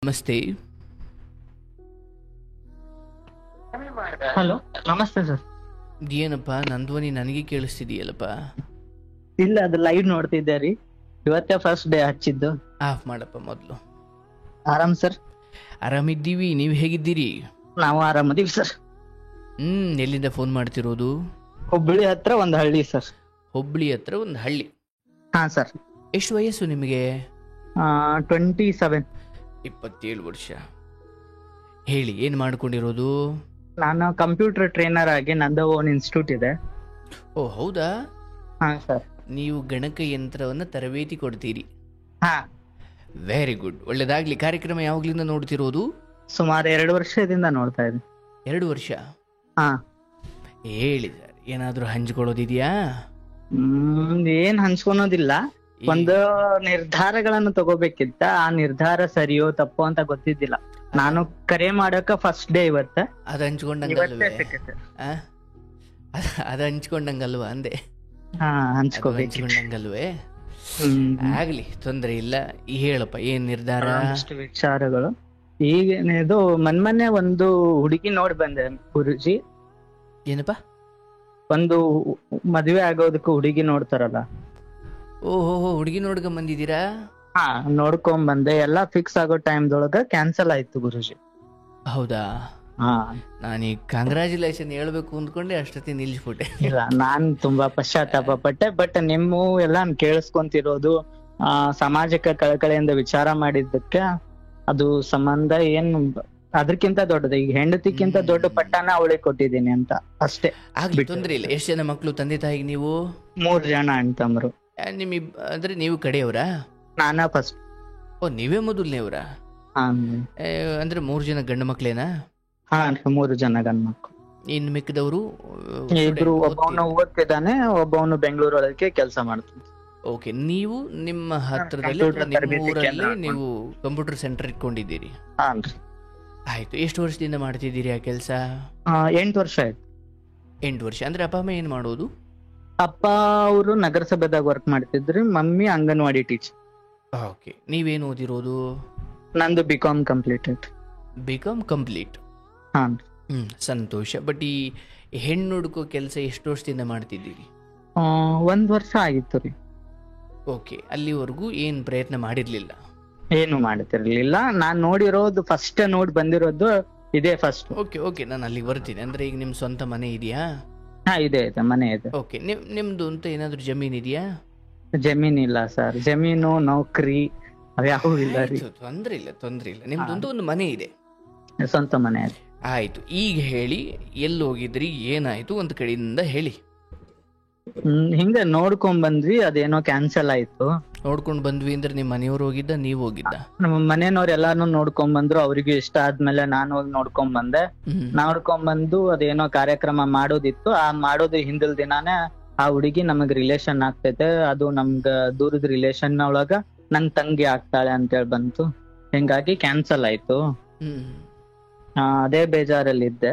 ನಮಸ್ತೆ. ಹಲೋ, ನಮಸ್ತೆ ಸರ್. ಏನಪ್ಪ ನನ್ನ ಧ್ವನಿ ನನಗೆ ಕೇಳಿಸ್ತಿದೆಯಲ್ಲಪ್ಪ? ಇಲ್ಲ, ಅದು ಲೈವ್ ನೋಡ್ತಿದ್ದೆ ರೀ. ಇವತ್ತೇ ಫಸ್ಟ್ ಡೇ ಹಚ್ಚಿದ್ದು. ಆಫ್ ಮಾಡಪ್ಪ ಮೊದಲು. ಆರಾಮ್ ಸರ್? ಆರಾಮಿದ್ದೀವಿ, ನೀವು ಹೇಗಿದ್ದೀರಿ? ನಾವು ಆರಾಮದೀವಿ ಸರ್. ಎಲ್ಲಿಂದ ಫೋನ್ ಮಾಡ್ತಿರೋದು? ಹುಬ್ಬಳ್ಳಿ ಹತ್ರ ಒಂದು ಹಳ್ಳಿ ಸರ್. ಹುಬ್ಳಿ ಹತ್ರ ಒಂದು ಹಳ್ಳಿ. ಹಾ ಸರ್. ಎಷ್ಟು ವಯಸ್ಸು ನಿಮಗೆ? 27. 27 ವರ್ಷ. ಹೇಳಿ, ಏನು ಮಾಡ್ಕೊಂಡಿರೋದು? ನಾನು ಕಂಪ್ಯೂಟರ್ ಟ್ರೈನರ್ ಆಗಿ ನಂದು ಓನ್ ಇನ್ಸ್ಟಿಟ್ಯೂಟ್ ಇದೆ. ಓ ಹೌದಾ? ಹಾ ಸರ್. ನೀವು ಗಣಕಯಂತ್ರವನ್ನು ತರಬೇತಿ ಕೊಡ್ತೀರಿ? ಹಾ, ವೆರಿ ಗುಡ್, ಒಳ್ಳೇದಾಗ್ಲಿ. ಕಾರ್ಯಕ್ರಮ ಯಾವಾಗ್ಲಿಂದ ನೋಡ್ತಿರೋದು? ಸುಮಾರು 2 ವರ್ಷದಿಂದ ನೋಡ್ತಾ ಇದ್ದೀನಿ. 2 ವರ್ಷ. ಹಾ. ಹೇಳಿ ಸರ್, ಏನಾದರೂ ಹಂಚ್ಕೊಳ್ಳೋದಿದೆಯಾ? ಏನ್ ಹಂಚ್ಕೊಳೋದಿಲ್ಲ. ಒಂದು ನಿರ್ಧಾರಗಳನ್ನು ತಗೋಬೇಕಿತ್ತ, ಆ ನಿರ್ಧಾರ ಸರಿಯೋ ತಪ್ಪೋ ಅಂತ ಗೊತ್ತಿದ್ದಿಲ್ಲ. ನಾನು ಕರೆ ಮಾಡಕ ಫಸ್ಟ್ ಡೇ ಇವತ್ತ. ಅದು ಹಂಚ್ಕೊಂಡಂಗಲ್ವೇ? ಸಿಕ್ಕತ್ತೆ. ಅದು ಹಂಚ್ಕೊಂಡಂಗಲ್ವಾ ಅಂದೆ? ಹಾ, ಅದು ಹಂಚ್ಕೋಬೇಕು. ಹಂಚ್ಕೊಂಡಂಗಲ್ವೇ? ಆಗ್ಲಿ, ತೊಂದ್ರೆ ಇಲ್ಲ. ಹೇಳಪ್ಪ, ಏನ್ ನಿರ್ಧಾರ? ಅಷ್ಟು ವಿಚಾರಗಳು. ಈಗ ಇದು ಮೊನ್ನೆ ಒಂದು ಹುಡುಗಿ ನೋಡಿ ಬಂದೆ ಗುರುಜಿ. ಏನಪ್ಪ? ಒಂದು ಮದ್ವೆ ಆಗೋದಕ್ಕೆ ಹುಡುಗಿ ನೋಡ್ತಾರಲ್ಲ. ಓಹೋ, ಹುಡುಗಿ ನೋಡ್ಕೊಂಡ್ ಬಂದಿದ್ದೀರಾ? ಹಾ, ನೋಡ್ಕೊಂಡ್ ಬಂದೆ. ಎಲ್ಲಾ ಫಿಕ್ಸ್ ಆಗೋ ಟೈಮ್ದೊಳಗ ಕ್ಯಾನ್ಸಲ್ ಆಯ್ತು ಗುರುಜಿ. ಹೌದಾ? ಹಾ. ನಾನೀಗ ಕಂಗ್ರಾಚುಲೇಷನ್ ಹೇಳ್ಬೇಕು ಅಂದ್ಕೊಂಡೆ, ಅಷ್ಟೊತ್ತಿ ನಿಲ್ಸ್ಬಿಟ್ಟೆ. ಇಲ್ಲ, ನಾನ್ ತುಂಬಾ ಪಶ್ಚಾತ್ತಾಪ ಪಟ್ಟೆ. ಬಟ್ ನಿಮ್ಮ ಎಲ್ಲಾ ಕೇಳಿಸ್ಕೊಂತಿರೋದು, ಸಮಾಜಕ್ಕೆ ಕಳಕಳಿಯಿಂದ ವಿಚಾರ ಮಾಡಿದ್ದಕ್ಕೆ ಅದು ಸಂಬಂಧ ಏನು ಅದಕ್ಕಿಂತ ದೊಡ್ಡದು. ಈಗ ಹೆಂಡತಿಕ್ಕಿಂತ ದೊಡ್ಡ ಪಟ್ಟನ ಅವಳಿಗೆ ಕೊಟ್ಟಿದ್ದೀನಿ ಅಂತ ಅಷ್ಟೇ. ಆಗ್ಲಿ, ತೊಂದ್ರೆ ಇಲ್ಲ. ಎಷ್ಟು ಜನ ಮಕ್ಳು ತಂದೆ ತಾಯಿಗೆ ನೀವು? 3 ಜನ ಅಣ್ತಮ್ರು. ಅಂದ್ರೆ ನೀವು ಕಡೆಯವರಾ? ನಾನಾ ಫಸ್ಟ್. ಓ, ನೀವೇ ಮೊದಲನೇವ್ರ? ಹಾ. ಅಂದ್ರೆ 3 ಜನ ಗಂಡು ಮಕ್ಳೇನಾ? ಹಾ, 3 ಜನ ಗಂಡ್ ಮಕ್ಳು. ಇನ್ ಮಿಕ್ಕಿದವರು? ಇಬ್ರು, ಒಬ್ಬವನು ಓದ್ತಿದ್ದಾನೆ, ಒಬ್ಬವನು ಬೆಂಗಳೂರೊಳಗೆ ಕೆಲಸ ಮಾಡ್ತಾನೆ. ಓಕೆ, ನೀವು ನಿಮ್ಮ ಹತ್ರದಲ್ಲಿ computer ನಿಮ್ಮ ತರಬೇತಿ ಊರಲ್ಲಿ ಕೇಂದ್ರ ನೀವು ಕಂಪ್ಯೂಟರ್ ಸೆಂಟರ್ ಇಟ್ಕೊಂಡಿದ್ದೀರಿ? ಹಾನ್ರಿ. ಆಯ್ತು. ಎಷ್ಟು ವರ್ಷದಿಂದ ಮಾಡ್ತಿದ್ದೀರಿ ಆ ಕೆಲಸ? 8 ವರ್ಷ ಆಯ್ತು. 8 ವರ್ಷ. ಅಂದ್ರೆ ಅಪ್ಪ ಅಮ್ಮ ಏನ್ ಮಾಡೋದು? ಅಪ್ಪ ಅವರು ನಗರಸಭೆದಾಗ ವರ್ಕ್ ಮಾಡ್ತಿದ್ರಿ, ಮಮ್ಮಿ ಅಂಗನವಾಡಿ ಟೀಚರ್. ಓಕೆ, ನೀವೇನು ಓದಿರೋದು? ನಂದು BCom ಕಂಪ್ಲೀಟೆಡ್. BCom complete. ಹಾನ್. ಸಂತೋಷ. ಬಟ್ ಈ ಹೆಣ್ಣು ಹುಡುಕೋ ಕೆಲಸ ಎಷ್ಟು ವರ್ಷದಿಂದ ಮಾಡ್ತಿದ್ದೀರಿ? 1 ವರ್ಷ ಆಗಿತ್ತು ರೀ. ಓಕೆ, ಅಲ್ಲಿವರೆಗೂ ಏನ್ ಪ್ರಯತ್ನ ಮಾಡಿರ್ಲಿಲ್ಲ? ಏನು ಮಾಡ್ತಿರ್ಲಿಲ್ಲ. ನಾನ್ ನೋಡಿರೋದು ಫಸ್ಟ್ ನೋಡಿ ಬಂದಿರೋದು ಇದೇ ಫಸ್ಟ್. ಓಕೆ ಓಕೆ, ನಾನು ಅಲ್ಲಿಗೆ ಬರ್ತೀನಿ. ಅಂದ್ರೆ ಈಗ ನಿಮ್ ಸ್ವಂತ ಮನೆ ಇದೆಯಾ? ಹಾ, ಇದೆ ಮನೆ ಇದೆ. ಓಕೆ, ನಿಮ್ದು ಅಂತ ಏನಾದ್ರು ಜಮೀನ್ ಇದೆಯಾ? ಜಮೀನ್ ಇಲ್ಲ ಸರ್. ಜಮೀನು, ನೌಕರಿ ಅವ್ಯಾವೂ ಇಲ್ಲ ರೀ. ತೊಂದ್ರೆ ಇಲ್ಲ, ತೊಂದ್ರೆ ಇಲ್ಲ. ನಿಮ್ದು ಅಂತ ಒಂದು ಮನೆ ಇದೆ? ಸ್ವಂತ ಮನೆ ಇದೆ. ಆಯ್ತು. ಈಗ ಹೇಳಿ, ಎಲ್ಲಿ ಹೋಗಿದ್ರಿ, ಏನಾಯ್ತು ಒಂದ್ ಕಡೆಯಿಂದ ಹೇಳಿ. ಹಿಂಗ ನೋಡ್ಕೊಂಡ್ ಬಂದ್ವಿ, ಅದೇನೋ ಕ್ಯಾನ್ಸಲ್ ಆಯ್ತು. ನೋಡ್ಕೊಂಡ್ ಬಂದ್ವಿ ಅಂದ್ರೆ ನಿಮ್ ಮನೆಯವ್ರು ಹೋಗಿದ್ದ, ನೀವ್ ಹೋಗಿದ್ದ? ನಮ್ಮ ಮನೆಯವ್ರು ಎಲ್ಲಾನು ನೋಡ್ಕೊಂಡ್ ಬಂದ್ರು. ಅವ್ರಿಗೂ ಇಷ್ಟ ಆದ್ಮೇಲೆ ನಾನು ಹೋಗಿ ನೋಡ್ಕೊಂಡ್ ಬಂದೆ. ನೋಡ್ಕೊಂಡ್ ಬಂದು ಅದೇನೋ ಕಾರ್ಯಕ್ರಮ ಮಾಡೋದಿತ್ತು. ಆ ಮಾಡೋದು ಹಿಂದಿಲ್ ದಿನಾನೇ ಆ ಹುಡುಗಿ ನಮಗ್ ರಿಲೇಶನ್ ಆಗ್ತೈತೆ, ಅದು ನಮ್ಗ ದೂರದ ರಿಲೇಶನ್ ಒಳಗ ನನ್ ತಂಗಿ ಆಗ್ತಾಳೆ ಅಂತೇಳಿ ಬಂತು. ಹಿಂಗಾಗಿ ಕ್ಯಾನ್ಸಲ್ ಆಯ್ತು. ಅದೇ ಬೇಜಾರಲ್ಲಿದ್ದೆ.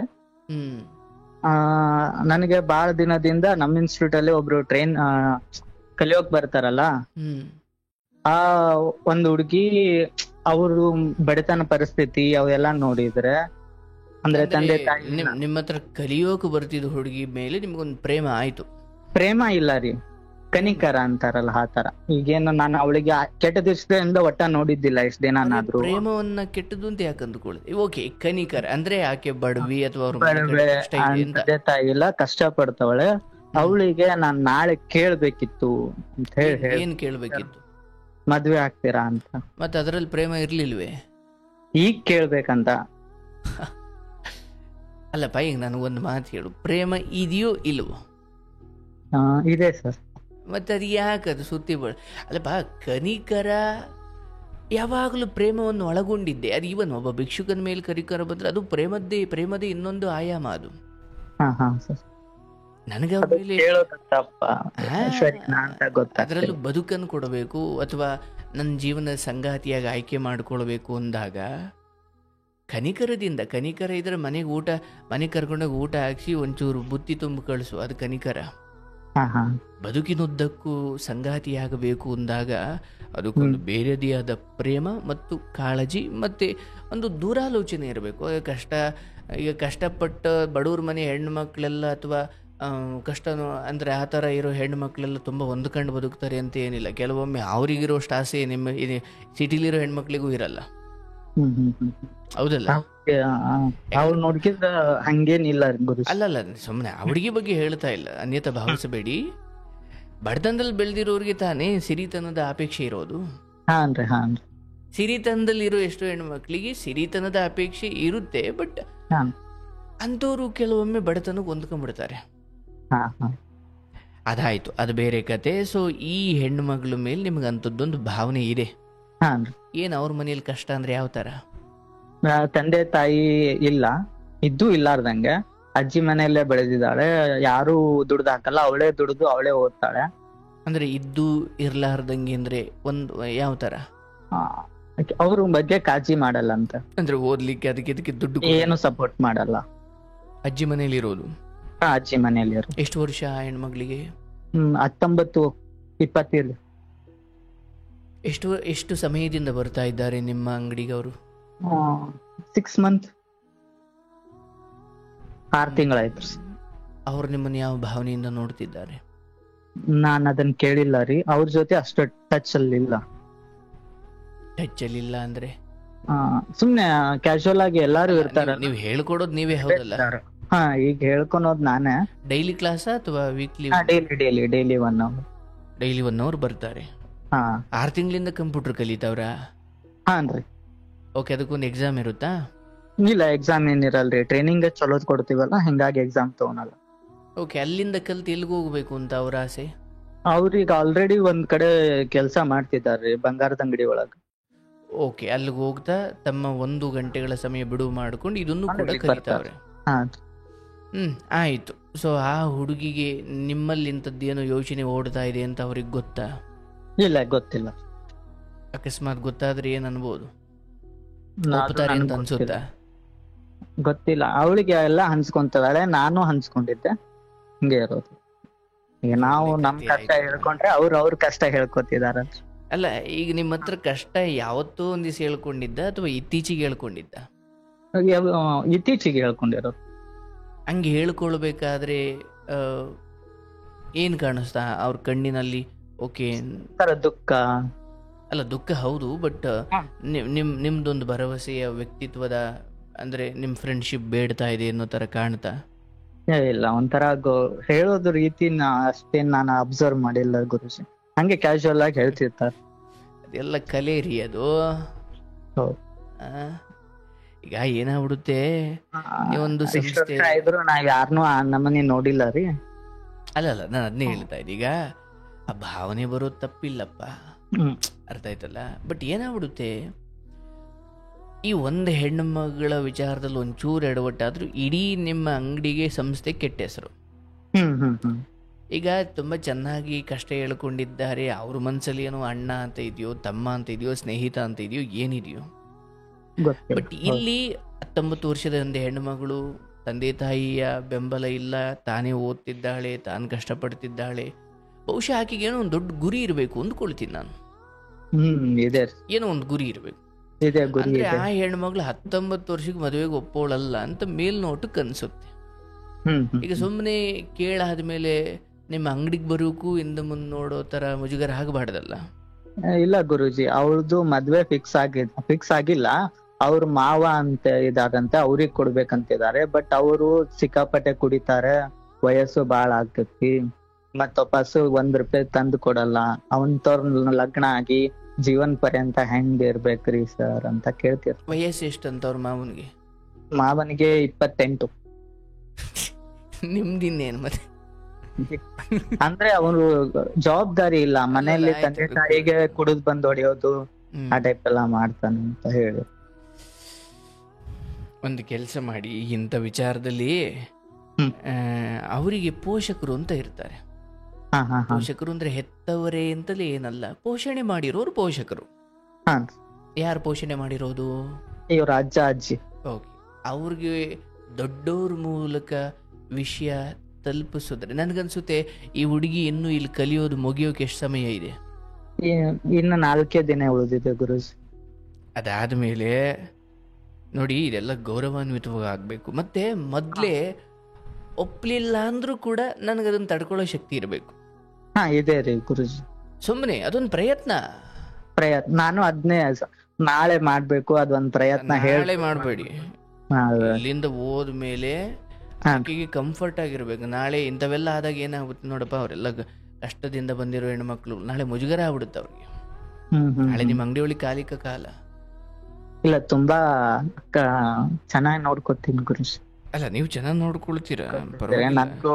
ನನಗೆ ಬಹಳ ದಿನದಿಂದ ನಮ್ಮ ಇನ್ಸ್ಟಿಟ್ಯೂಟ್ ಅಲ್ಲಿ ಒಬ್ರು ಕಲಿಯೋಕ್ ಬರ್ತಾರಲ್ಲ, ಆ ಒಂದು ಹುಡುಗಿ, ಅವರು ಬಡತನ ಪರಿಸ್ಥಿತಿ ಅವೆಲ್ಲಾ ನೋಡಿದ್ರೆ, ಅಂದ್ರೆ ತಂದೆ ತಾಯಿ. ನಿಮ್ಮ ಹತ್ರ ಕಲಿಯೋಕ್ ಬರ್ತಿದ್ ಹುಡುಗಿ ಮೇಲೆ ನಿಮ್ಗೊಂದು ಪ್ರೇಮ ಆಯ್ತು? ಪ್ರೇಮ ಇಲ್ಲ ರೀ, ಕನಿಕರ ಅಂತಾರಲ್ಲ ಆ ತರ. ಈಗೇನು ನಾನು ಅವಳಿಗೆ ಕೆಟ್ಟ ದೃಷ್ಟಿಯಿಂದ ಒಟ್ಟ ನೋಡಿದ್ದಿಲ್ಲ ಇಷ್ಟ ದಿನಾದ್ರೂ. ಪ್ರೇಮವನ್ನ ಕೆಟ್ಟದ್ದು ಅಂತ ಯಾಕೆ ಅಂದ್ಕೊಳ್ಳಿ? ಓಕೆ, ಕನಿಕರ ಅಂದ್ರೆ ಆಕೆ ಬಡವಿ ಅಥವಾ ಇಲ್ಲ, ಕಷ್ಟ ಪಡ್ತಾವಳೆ. ಅವಳಿಗೆ ನಾನ್ ನಾಳೆ ಕೇಳ್ಬೇಕಿತ್ತು ಅಂತ ಹೇಳಿ. ಏನ್ ಕೇಳ್ಬೇಕಿತ್ತು? ಮದ್ವೆ ಆಗ್ತೀರಾ ಅಂತ. ಮತ್ತೆ ಅದರಲ್ಲಿ ಪ್ರೇಮ ಇರ್ಲಿಲ್ವೇ? ಈಗ ಕೇಳ್ಬೇಕಂತ. ಅಲ್ಲಪ್ಪ, ಈಗ ನನಗೊಂದು ಮಾತು ಹೇಳು, ಪ್ರೇಮ ಇದೆಯೋ ಇಲ್ವೋ? ಇದೆ ಸರ್. ಮತ್ತೆ ಅದು ಯಾಕದು ಸುತ್ತಿ ಅಲ್ಲಪ್ಪ, ಕನಿಕರ ಯಾವಾಗಲೂ ಪ್ರೇಮವನ್ನು ಒಳಗೊಂಡಿದ್ದೆ. ಅದು ಇವನ್ ಒಬ್ಬ ಭಿಕ್ಷುಕನ ಮೇಲೆ ಕನಿಕರ ಬಂದ್ರೆ ಅದು ಪ್ರೇಮದೇ ಇನ್ನೊಂದು ಆಯಾಮ. ಅದು ನನಗೆ ಅದರಲ್ಲೂ ಬದುಕನ್ನು ಕೊಡಬೇಕು ಅಥವಾ ನನ್ನ ಜೀವನ ಸಂಗಾತಿಯಾಗಿ ಆಯ್ಕೆ ಮಾಡಿಕೊಳ್ಬೇಕು ಅಂದಾಗ ಕನಿಕರ ಇದ್ರೆ ಮನೆಗೆ ಕರ್ಕೊಂಡೋಗಿ ಊಟ ಹಾಕ್ಸಿ ಒಂಚೂರು ಬುತ್ತಿ ತುಂಬ ಕಳಿಸು, ಅದು ಕನಿಕರ. ಹಾ ಹಾ ಬದುಕಿನುದ್ದಕ್ಕೂ ಸಂಗಾತಿಯಾಗಬೇಕು ಅಂದಾಗ ಅದಕ್ಕೊಂದು ಬೇರೆದೇ ಆದ ಪ್ರೇಮ ಮತ್ತು ಕಾಳಜಿ ಮತ್ತು ಒಂದು ದೂರಾಲೋಚನೆ ಇರಬೇಕು. ಈಗ ಕಷ್ಟಪಟ್ಟ ಬಡವ್ರ ಮನೆ ಹೆಣ್ಮಕ್ಳೆಲ್ಲ ಅಥವಾ ಕಷ್ಟ ಅಂದರೆ ಆ ಥರ ಇರೋ ಹೆಣ್ಮಕ್ಳೆಲ್ಲ ತುಂಬ ಹೊಂದ್ಕೊಂಡು ಬದುಕ್ತಾರೆ ಅಂತ ಏನಿಲ್ಲ. ಕೆಲವೊಮ್ಮೆ ಅವರಿಗಿರೋಷ್ಟು ಆಸೆ ನಿಮ್ಮ ಸಿಟಿಲಿರೋ ಹೆಣ್ಮಕ್ಳಿಗೂ ಇರಲ್ಲ. ಹೌದಲ್ಲ? ಅವ್ರು ನೋಡ್ಕಿದ್ರ ಹಂಗೇನಿಲ್ಲ ಗುರು. ಅಲ್ಲಲ್ಲ, ಸುಮ್ಮನೆ ಹುಡುಗಿ ಬಗ್ಗೆ ಹೇಳ್ತಾ ಇಲ್ಲ, ಅನ್ಯತಾ ಭಾವಿಸಬೇಡಿ. ಬಡತನದಲ್ಲಿ ಬೆಳೆದಿರೋರಿಗೆ ತಾನೇ ಸಿರಿತನದ ಅಪೇಕ್ಷೆ ಇರೋದು. ಹಾನ್ರಿ ಹಾನ್ರಿ ಸಿರಿತನದಲ್ಲಿ ಇರೋ ಎಷ್ಟೋ ಹೆಣ್ಮಕ್ಳಿಗೆ ಸಿರಿತನದ ಅಪೇಕ್ಷೆ ಇರುತ್ತೆ, ಬಟ್ ಅಂಥವ್ರು ಕೆಲವೊಮ್ಮೆ ಬಡತನಕ್ಕೆ ಹೊಂದ್ಕೊಂಡ್ಬಿಡ್ತಾರೆ. ಅದಾಯ್ತು, ಅದು ಬೇರೆ ಕತೆ. ಸೊ ಈ ಹೆಣ್ಣು ಮಗಳ ಮೇಲೆ ನಿಮ್ಗೆ ಅಂಥದ್ದೊಂದು ಭಾವನೆ ಇದೆ. ಏನ್ ಅವ್ರ ಮನೇಲಿ ಕಷ್ಟ ಅಂದ್ರೆ ಯಾವ ತರ? ತಂದೆ ತಾಯಿ ಇಲ್ಲ, ಇದ್ದು ಇಲ್ಲಾರ್ದಂಗೆ ಅಜ್ಜಿ ಮನೆಯಲ್ಲೇ ಬೆಳೆದಿದ್ದಾಳೆ. ಯಾರು ದುಡ್ದು ಹಾಕಲ್ಲ, ಅವಳೇ ದುಡ್ದು ಅವಳೇ ಓದ್ತಾಳೆ. ಅಂದ್ರೆ ಇದ್ದು ಇರ್ಲಾರ್ದಂಗೆ ಅಂದ್ರೆ ಒಂದು ಯಾವ ತರ? ಅವ್ರ ಬಗ್ಗೆ ಕಾಳಜಿ ಮಾಡಲ್ಲ ಅಂತ. ಅಂದ್ರೆ ಓದ್ಲಿಕ್ಕೆ ಅದಕ್ಕೆ ಇದಕ್ಕೆ ದುಡ್ಡು ಏನು ಸಪೋರ್ಟ್ ಮಾಡಲ್ಲ. ಅಜ್ಜಿ ಮನೇಲಿ ಇರೋದು? ಅಜ್ಜಿ ಮನೆಯಲ್ಲಿ ಇರೋದು. ಎಷ್ಟು ವರ್ಷ ಹೆಣ್ಮಕ್ಳಿಗೆ? 19-20. ಎಷ್ಟು ಸಮಯದಿಂದ ಬರ್ತಾ ಇದ್ದಾರೆ ನಿಮ್ಮ ಅಂಗಡಿಗೆ ಅವರು? 6 ಮಂತ್, 6 ತಿಂಗಳಾಯ್ತು. ಅವ್ರು ನಿಮ್ಮನ್ನ ಯಾವ ಭಾವನೆಯಿಂದ ನೋಡ್ತಿದ್ದಾರೆ? ನಾನ್ ಅದನ್ನ ಕೇಳಿಲ್ಲ ರೀ. ಅವ್ರ ಜೊತೆ ಅಷ್ಟು ಟಚ್ ಅಲ್ಲಿ ಇಲ್ಲ. ಟಚ್ ಅಲ್ಲಿ ಇಲ್ಲ ಅಂದ್ರೆ ಸುಮ್ನೆ ಕ್ಯಾಶುವಲ್ ಆಗಿ ಎಲ್ಲಾರು ಇರ್ತಾರ. ನೀವು ಹೇಳ್ಕೊಡೋದು ನೀವೇ ಹೌದಲ್ಲ? ಹಾ, ಈಗ ಹೇಳ್ಕೊಳೋದ್ ನಾನೇ. ಡೈಲಿ ಕ್ಲಾಸ್ ಅಥವಾ weekly? Daily 1 hour. Daily 1 hour ಬರ್ತಾರೆ. 6 ತಿಂಗಳಿಂದ ಕಂಪ್ಯೂಟರ್ ಕಲಿತಾವ್ರ? ಹಾನ್ರಿ. ಓಕೆ, ಅದಕ್ಕೊಂದು ಎಕ್ಸಾಮ್ ಇರುತ್ತಾ? ಇಲ್ಲ, ಎಕ್ಸಾಮ್ ಏನಿರಲ್ರಿ. ಟ್ರೈನಿಂಗ್ ಚಲೋದ್ ಕೊಡ್ತೀವಲ್ಲ, ಹಿಂಗಾಗಿ ಎಕ್ಸಾಮ್ ತಗೊಳಲ್ಲ. ಓಕೆ, ಅಲ್ಲಿಂದ ಕಲ್ತು ಎಲ್ಗ ಹೋಗ್ಬೇಕು ಅಂತ ಅವ್ರ ಆಸೆ? ಅವ್ರೀಗ ಆಲ್ರೆಡಿ ಒಂದ್ ಕಡೆ ಕೆಲಸ ಮಾಡ್ತಿದಾರ್ರಿ, ಬಂಗಾರದ ಅಂಗಡಿ ಒಳಗ. ಓಕೆ, ಅಲ್ಲಿಗೆ ಹೋಗ್ತಾ ತಮ್ಮ 1 ಗಂಟೆಗಳ ಸಮಯ ಬಿಡುವು ಮಾಡ್ಕೊಂಡು ಇದನ್ನು ಕೂಡ ಕಲಿತಾವ್ರೆ. ಆಯ್ತು. ಸೊ ಆ ಹುಡುಗಿಗೆ ನಿಮ್ಮಲ್ಲಿ ಇಂಥದ್ದೇನೋ ಯೋಚನೆ ಓಡ್ತಾ ಇದೆ ಅಂತ ಅವ್ರಿಗೆ ಗೊತ್ತಾ? ಇಲ್ಲ, ಗೊತ್ತಿಲ್ಲ. ಅಕಸ್ಮಾತ್ ಗೊತ್ತಾದ್ರೆ ಏನ್ ಅನ್ಬೋದು? ಒಪ್ತಾರೆ ಅಂತ ಅನ್ಸುತ್ತಾ? ಗೊತ್ತಿಲ್ಲ. ಅವಳಿಗೆ ಎಲ್ಲ ಹಂಚ್ಕೊಂತಾಳೆ, ನಾನು ಹಂಚ್ಕೊಂಡಿದ್ದೆ. ಹಿಂಗೆ ಇರೋದು. ಈಗ ನಾವು ನಮ್ ಕಷ್ಟ ಹೇಳ್ಕೊಂಡ್ರೆ ಅವ್ರ ಕಷ್ಟ ಹೇಳ್ಕೊತಿದಾರ. ಅಲ್ಲ, ಈಗ ನಿಮ್ಮ ಹತ್ರ ಕಷ್ಟ ಯಾವತ್ತೂ ಒಂದ್ ದಿವಸ ಹೇಳ್ಕೊಂಡಿದ್ದ ಅಥವಾ ಇತ್ತೀಚೆಗೆ ಹೇಳ್ಕೊಂಡಿದ್ದ? ಇತ್ತೀಚೆಗೆ ಹೇಳ್ಕೊಂಡಿರೋದು. ಹಂಗೆ ಹೇಳ್ಕೊಳ್ಬೇಕಾದ್ರೆ ಏನ್ ಕಾಣಿಸ್ತಾ ಅವ್ರ ಕಣ್ಣಿನಲ್ಲಿ? ಓಕೆ, ದುಃಖ ಅಲ್ಲ ದುಃಖ ಹೌದು, ಬಟ್ ನಿಮ್ದೊಂದು ಭರವಸೆಯ ವ್ಯಕ್ತಿತ್ವದ ಅಂದ್ರೆ ನಿಮ್ ಫ್ರೆಂಡ್ಶಿಪ್ ಬೇಡ್ತಾ ಇದೆ ಅನ್ನೋ ತರ ಕಾಣ್ತಾ? ಇಲ್ಲ, ಒಂಥರ ಹೇಳೋದು ರೀತಿ ಅಷ್ಟೇನ್ ನಾನು ಅಬ್ಸರ್ವ್ ಮಾಡಿಲ್ಲ ಗುರುಜಿ. ಹಂಗೆ ಕ್ಯಾಶುವಲ್ ಆಗಿ ಹೇಳ್ತಿರ್ತಾರೆ. ಅದೆಲ್ಲ ಕಲೆ ರೀ ಅದು. ಈಗ ಏನಾಗ್ಬಿಡುತ್ತೆ, ನೀವೊಂದು ಸಂಸ್ಥೆ ಇದ್ರು ನಾವ್ ಯಾರನ್ನೂ ನಮ್ಮನೆ ನೋಡಿಲ್ಲ ರೀ. ಅಲ್ಲ, ನಾನು ಅದನ್ನೇ ಹೇಳ್ತಾ ಇದ್ದೆ. ಈಗ ಆ ಭಾವನೆ ಬರೋದು ತಪ್ಪಿಲ್ಲಪ್ಪ, ಅರ್ಥ ಆಯ್ತಲ್ಲ. ಬಟ್ ಏನಾಗ್ಬಿಡುತ್ತೆ, ಈ ಒಂದು ಹೆಣ್ಣು ಮಗಳ ವಿಚಾರದಲ್ಲಿ ಒಂಚೂರು ಎಡವಟ್ಟಾದ್ರೂ ಇಡೀ ನಿಮ್ಮ ಅಂಗಡಿಗೆ ಸಂಸ್ಥೆ ಕೆಟ್ಟ ಹೆಸರು. ಈಗ ತುಂಬಾ ಚೆನ್ನಾಗಿ ಕಷ್ಟ ಹೇಳ್ಕೊಂಡಿದ್ದಾರೆ, ಅವ್ರ ಮನ್ಸಲ್ಲಿ ಏನೋ ಅಣ್ಣ ಅಂತ ಇದೆಯೋ, ತಮ್ಮ ಅಂತ ಇದೆಯೋ, ಸ್ನೇಹಿತ ಅಂತ ಇದೆಯೋ, ಏನಿದೆಯೋ. ಬಟ್ ಇಲ್ಲಿ 19 ವರ್ಷದ ಒಂದು ಹೆಣ್ಣು ಮಗಳು, ತಂದೆ ತಾಯಿಯ ಬೆಂಬಲ ಇಲ್ಲ, ತಾನೇ ಓದ್ತಿದ್ದಾಳೆ, ತಾನು ಕಷ್ಟಪಡ್ತಿದ್ದಾಳೆ. ಬಹುಶಃ ಆಕೆಗೆ ಏನೋ ಒಂದು ದೊಡ್ಡ ಗುರಿ ಇರಬೇಕು ಅಂದ್ಕೊಳ್ತೀನಿ ನಾನು. ಏನೋ ಒಂದು ಗುರಿ ಇರಬೇಕು. ಅಂದ್ರೆ ಆ ಹೆಣ್ಮಗಳು 19 ವರ್ಷಕ್ಕೆ ಮದುವೆಗೆ ಒಪ್ಪೋಳಲ್ಲ ಅಂತ ಮೇಲ್ನೋಟಕ್ಕೆ ಅನ್ಸುತ್ತೆ. ಈಗ ಸುಮ್ಮನೆ ಕೇಳಾದ್ಮೇಲೆ ನಿಮ್ಮ ಅಂಗಡಿಗೆ ಬರೋಕು ಹಿಂದೆ ಮುಂದೆ ನೋಡೋ ತರ ಮುಜುಗರ ಆಗಬಾರ್ದಲ್ಲ? ಇಲ್ಲ ಗುರುಜಿ, ಅವಳದು ಮದ್ವೆ ಫಿಕ್ಸ್ ಆಗಿಲ್ಲ. ಅವ್ರ ಮಾವ ಅಂತ ಇದಾರಂತೆ, ಅವ್ರಿಗೆ ಕೊಡ್ಬೇಕಂತಿದ್ದಾರೆ. ಬಟ್ ಅವರು ಸಿಕ್ಕಾಪಟ್ಟೆ ಕುಡಿತಾರೆ, ವಯಸ್ಸು ಬಾಳ ಆಗ್ತೈತಿ, ಮತ್ತ ವಾಪಸ್ಸು ₹1 ತಂದು ಕೊಡಲ್ಲ. ಅವಂತವ್ರ ಲಗ್ನ ಆಗಿ ಜೀವನ್ ಪರ್ಯಂತ ಹೆಂಗ್ ಇರ್ಬೇಕ್ರಿ ಸರ್ ಅಂತ ಕೇಳ್ತಿರ್. ವಯಸ್ಸು ಎಷ್ಟಂತ ಅವ್ರ ಮಾವನಿಗೆ? ಮಾವನಿಗೆ 28. ನಿಮ್ದಿನ್ನೇನು ಮತ್ತೆ? ಅಂದ್ರೆ ಅವರು ಜವಾಬ್ದಾರಿ ಇಲ್ಲ ಮನೆಯಲ್ಲಿ, ತಂದೆ ತಾಯಿಗೆ ಕುಡಿದ್ ಬಂದ್ ಹೊಡೆಯೋದು ಆ ಟೈಪ್ ಎಲ್ಲ ಮಾಡ್ತಾನೆ ಅಂತ ಹೇಳಿ. ಒಂದು ಕೆಲಸ ಮಾಡಿ, ಇಂಥ ವಿಚಾರದಲ್ಲಿ ಅವರಿಗೆ ಪೋಷಕರು ಅಂತ ಇರ್ತಾರೆ. ಪೋಷಕರು ಅಂದ್ರೆ ಹೆತ್ತವರೇ ಅಂತಲೇ ಏನಲ್ಲ, ಪೋಷಣೆ ಮಾಡಿರೋರು ಪೋಷಕರು. ಯಾರು ಪೋಷಣೆ ಮಾಡಿರೋದು? ಇವ್ರ ಅಜ್ಜ ಅಜ್ಜಿ. ಓಕೆ, ಅವ್ರಿಗೆ ದೊಡ್ಡವ್ರ ಮೂಲಕ ವಿಷಯ ತಲುಪಿಸಿದ್ರೆ ನನಗನ್ಸುತ್ತೆ ಈ ಹುಡುಗಿ ಇನ್ನು ಇಲ್ಲಿ ಕಲಿಯೋದು ಮುಗಿಯೋಕೆ ಎಷ್ಟು ಸಮಯ ಇದೆ? ಇನ್ನು 4 ದಿನ ಉಳಿದಿದೆ ಗುರುಜಿ. ಅದಾದ್ಮೇಲೆ ನೋಡಿ, ಇದೆಲ್ಲ ಗೌರವಾನ್ವಿತವಾಗಿ ಆಗ್ಬೇಕು. ಮತ್ತೆ ಮೊದ್ಲೇ ಒಪ್ಲಿಲ್ಲ ಅಂದ್ರೂ ಕೂಡ ನನಗದನ್ನ ತಡ್ಕೊಳ್ಳೋ ಶಕ್ತಿ ಇರಬೇಕು. ಹಾ ಇದೆ ರೀ ಗುರುಜಿ. ಸುಮ್ಮನೆ ಅದೊಂದು ಪ್ರಯತ್ನ ನಾನು ಅದನ್ನೇ ನಾಳೆ ಮಾಡ್ಬೇಕು, ಅದೊಂದ್ ಪ್ರಯತ್ನ ನಾಳೆ ಮಾಡಬೇಡಿ. ಇಲ್ಲಿಂದ ಹೋದ್ಮೇಲೆ ಆಕೆಗೆ ಕಂಫರ್ಟ್ ಆಗಿರ್ಬೇಕು. ನಾಳೆ ಇಂಥವೆಲ್ಲ ಆದಾಗ ಏನಾಗುತ್ತೆ ನೋಡಪ್ಪ, ಅವರೆಲ್ಲ ಕಷ್ಟದಿಂದ ಬಂದಿರೋ ಹೆಣ್ಮಕ್ಳು ನಾಳೆ ಮುಜುಗರ ಆಗ್ಬಿಡುತ್ತೆ ಅವ್ರಿಗೆ. ನಾಳೆ ನಿಮ್ಮ ಅಂಗಡಿ ಒಳಗೆ ಕಾಲಿಕ ಕಾಲ ಇಲ್ಲ. ತುಂಬಾ ಚೆನ್ನಾಗಿ ನೋಡ್ಕೊತೀನಿ ಗುರುಜಿ. ಅಲ್ಲ, ನೀವು ಚೆನ್ನಾಗಿ ನೋಡ್ಕೊಳ್ತೀರಾ, ನನ್ಗೂ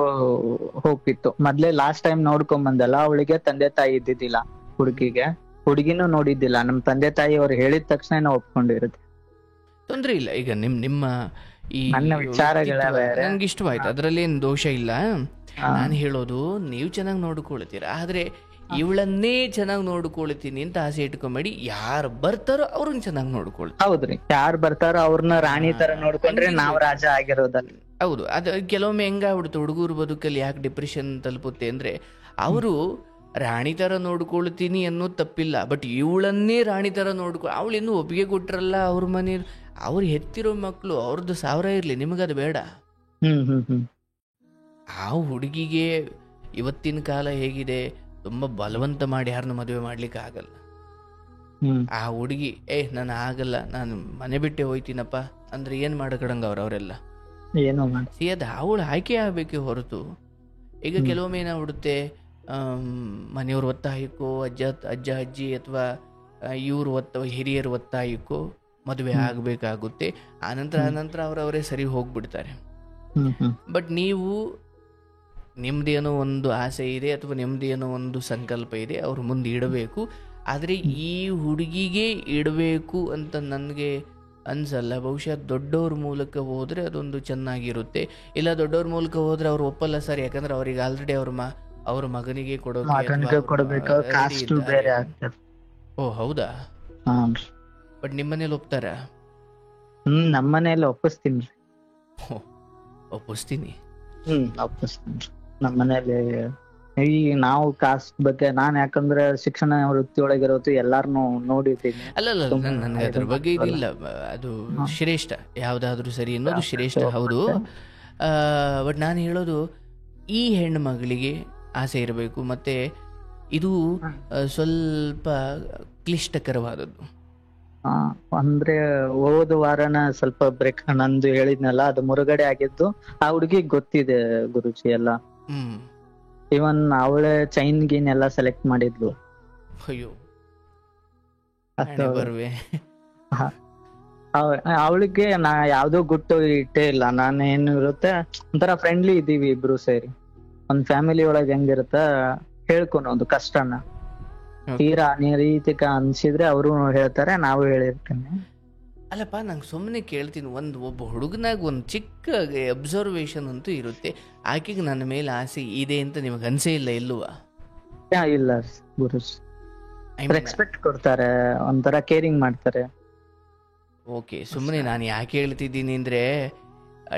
ಹೋಪ್ ಇತ್ತು. ಮೊದ್ಲೇ ಲಾಸ್ಟ್ ಟೈಮ್ ನೋಡ್ಕೊಂಡ್ ಬಂದಲ್ಲ, ಅವಳಿಗೆ ತಂದೆ ತಾಯಿ ಇದ್ದಿದ್ದಿಲ್ಲ, ಹುಡುಗಿನೂ ನೋಡಿದ್ದಿಲ್ಲ. ನಮ್ ತಂದೆ ತಾಯಿ ಅವ್ರು ಹೇಳಿದ ತಕ್ಷಣ ನಾವು ಒಪ್ಕೊಂಡಿರುತ್ತೆ. ತೊಂದ್ರೆ ಇಲ್ಲ. ಈಗ ನಿಮ್ಮ ಈ ನನ್ನ ವಿಚಾರಗಳ ನಂಗೆ ಇಷ್ಟವಾಯ್ತು, ಅದ್ರಲ್ಲಿ ಏನ್ ದೋಷ ಇಲ್ಲ. ನಾನು ಹೇಳೋದು, ನೀವು ಚೆನ್ನಾಗಿ ನೋಡ್ಕೊಳ್ತೀರಾ, ಆದ್ರೆ ಇವಳನ್ನೇ ಚೆನ್ನಾಗಿ ನೋಡ್ಕೊಳ್ತೀನಿ ಅಂತ ಆಸೆ ಇಟ್ಕೊಂಬೇಡಿ. ಯಾರು ಬರ್ತಾರೋ ಅವ್ರನ್ನ ಚೆನ್ನಾಗಿ ನೋಡ್ಕೊಳ್ತೀವಿ. ಹೌದ್ರಿ, ಯಾರು ಬರ್ತಾರೋ ಅವ್ರನ್ನ ರಾಣಿ ತರ ನೋಡ್ಕೊಂಡ್ರೆ ನಾವ್ ರಾಜ ಆಗಿರೋದಲ್ಲ. ಹೌದು. ಅದು ಕೆಲವೊಮ್ಮೆ ಹೆಂಗಾಗ್ಬಿಡುತ್ತೆ, ಹುಡುಗರು ಬದುಕಲ್ಲಿ ಯಾಕೆ ಡಿಪ್ರೆಷನ್ ತಲುಪುತ್ತೆ ಅಂದ್ರೆ, ಅವರು ರಾಣಿ ತರ ನೋಡ್ಕೊಳ್ತೀನಿ ಅನ್ನೋದು ತಪ್ಪಿಲ್ಲ, ಬಟ್ ಇವಳನ್ನೇ ರಾಣಿ ತರ ಅವಳು ಇನ್ನೂ ಒಪ್ಪಿಗೆ ಕೊಟ್ರಲ್ಲ ಅವ್ರ ಮನೆ, ಅವ್ರು ಹೆತ್ತಿರೋ ಮಕ್ಕಳು, ಅವ್ರದ್ದು 1000 ಇರ್ಲಿ, ನಿಮಗದು ಬೇಡ. ಆ ಹುಡುಗಿಗೆ ಇವತ್ತಿನ ಕಾಲ ಹೇಗಿದೆ, ತುಂಬಾ ಬಲವಂತ ಮಾಡಿ ಯಾರನ್ನ ಮದುವೆ ಮಾಡ್ಲಿಕ್ಕೆ ಆಗಲ್ಲ. ಆ ಹುಡುಗಿ ನಾನು ಆಗಲ್ಲ, ನಾನು ಮನೆ ಬಿಟ್ಟೆ ಹೋಯ್ತೀನಪ್ಪ ಅಂದ್ರೆ ಏನ್ ಮಾಡಕಡಂಗ ಅವರೆಲ್ಲ ಅದು ಅವಳು ಆಯ್ಕೆ ಆಗ್ಬೇಕೆ ಹೊರತು. ಈಗ ಕೆಲವೊಮ್ಮೆ ಏನಾಗ್ಬಿಡುತ್ತೆ, ಮನೆಯವ್ರ ಒತ್ತಾಯಕ್ಕೋ, ಅಜ್ಜ ಅಜ್ಜಿ ಅಥವಾ ಇವ್ರ ಹಿರಿಯರ ಒತ್ತಾಯಕ್ಕೋ ಮದುವೆ ಆಗ್ಬೇಕಾಗುತ್ತೆ. ಆನಂತರ ಅವರವರೇ ಸರಿ ಹೋಗ್ಬಿಡ್ತಾರೆ. ಬಟ್ ನೀವು ನಿಮ್ದೇನೋ ಒಂದು ಆಸೆ ಇದೆ ಅಥವಾ ನಿಮ್ದೇನೋ ಒಂದು ಸಂಕಲ್ಪ ಇದೆ, ಅವ್ರ ಮುಂದೆ ಇಡಬೇಕು. ಆದರೆ ಈ ಹುಡುಗಿಗೆ ಇಡಬೇಕು ಅಂತ ನನಗೆ ಅನ್ಸಲ್ಲ. ಬಹುಶಃ ದೊಡ್ಡವ್ರ ಮೂಲಕ ಹೋದ್ರೆ ಅದೊಂದು ಚೆನ್ನಾಗಿರುತ್ತೆ. ಇಲ್ಲ ದೊಡ್ಡವ್ರ ಮೂಲಕ ಹೋದ್ರೆ ಅವ್ರು ಒಪ್ಪಲ್ಲ ಸರ್, ಯಾಕಂದ್ರೆ ಅವ್ರಿಗೆ ಆಲ್ರೆಡಿ ಅವ್ರ ಮಗನಿಗೆ ಕೊಡಬೇಕು. ಓ ಹೌದಾ? ಬಟ್ ನಿಮ್ಮನೇಲಿ ಒಪ್ತಾರ? ನಮ್ಮನೇಲಿ ಒಪ್ಪಿಸ್ತೀನಿ. ಒಪ್ಪಿಸ್ತೀನಿ. ಒಪ್ಪಿಸ್ತೀನಿ ನಮ್ಮನೇಲಿ. ಈ ನಾವು ಕಾಸ್ಟ್ ಬಗ್ಗೆ ಯಾಕಂದ್ರೆ ಶಿಕ್ಷಣ ವೃತ್ತಿ ಒಳಗಿರೋದು ಎಲ್ಲಾರನು ನೋಡಿದ್ದೀನಿ. ಅಲ್ಲ ನನ್ಗೆ ಅದ್ರ ಬಗ್ಗೆ ಇದಿಲ್ಲ. ಅದು ಶ್ರೇಷ್ಠ, ಯಾವ್ದಾದ್ರು ಸರಿ ಅನ್ನೋದು ಶ್ರೇಷ್ಠ, ಹೌದು. ಬಟ್ ನಾನು ಹೇಳೋದು, ಈ ಹೆಣ್ಣು ಮಗಳಿಗೆ ಆಸೆ ಇರಬೇಕು. ಮತ್ತೆ ಇದು ಸ್ವಲ್ಪ ಕ್ಲಿಷ್ಟಕರವಾದದ್ದು. ಅಂದ್ರೆ ಹೋದ ವಾರನ ಸ್ವಲ್ಪ ಬ್ರೇಕ್ ನಂದು ಹೇಳಿದ್ನಲ್ಲ, ಅದು ಮುರುಗಡೆ ಆಗಿದ್ದು ಆ ಹುಡುಗಿಗ್ ಗೊತ್ತಿದೆ ಗುರುಜಿ ಎಲ್ಲ. ಇವನ್ ಅವಳೇ ಚೈನ್ ಗೀನ್ ಎಲ್ಲ ಸೆಲೆಕ್ಟ್ ಮಾಡಿದ್ಲು. ಅಯ್ಯೋ, ಅವಳಿಗೆ ನಾ ಯಾವ್ದೋ ಗುಟ್ಟು ಇಟ್ಟೇ ಇಲ್ಲ. ನಾನೇನು ಇರುತ್ತೆ, ಒಂಥರ ಫ್ರೆಂಡ್ಲಿ ಇದೀವಿ ಇಬ್ರು ಸೇರಿ. ಒಂದ್ ಫ್ಯಾಮಿಲಿ ಒಳಗೆ ಹೆಂಗಿರುತ್ತ ಹೇಳ್ಕೊಳೋದು ಕಷ್ಟನ. ತೀರಾ ಅನೈತಿಕ ಅನ್ಸಿದ್ರೆ ಅವರು ಹೇಳ್ತಾರೆ, ನಾವು ಹೇಳಿರ್ತೀನಿ. ಅಲ್ಲಪ್ಪ, ನಂಗೆ ಸುಮ್ಮನೆ ಕೇಳ್ತೀನಿ. ಒಬ್ಬ ಹುಡುಗನಾಗ ಒಂದು ಚಿಕ್ಕ ಅಬ್ಸರ್ವೇಷನ್ ಅಂತೂ ಇರುತ್ತೆ. ಆಕೆಗೆ ನನ್ನ ಮೇಲೆ ಆಸೆ ಇದೆ ಅಂತ ನಿಮಗೆ ಅನ್ಸೇ ಇಲ್ಲ ಇಲ್ವಾ? ಇಲ್ಲ ಗುರುಸ್, ರೆಸ್ಪೆಕ್ಟ್ ಕೊಡ್ತಾರೆ, ಒಂಥರ ಕೇರಿಂಗ್ ಮಾಡ್ತಾರೆ. ಓಕೆ, ಸುಮ್ಮನೆ ನಾನು ಯಾಕೆ ಹೇಳ್ತಿದ್ದೀನಿ ಅಂದ್ರೆ,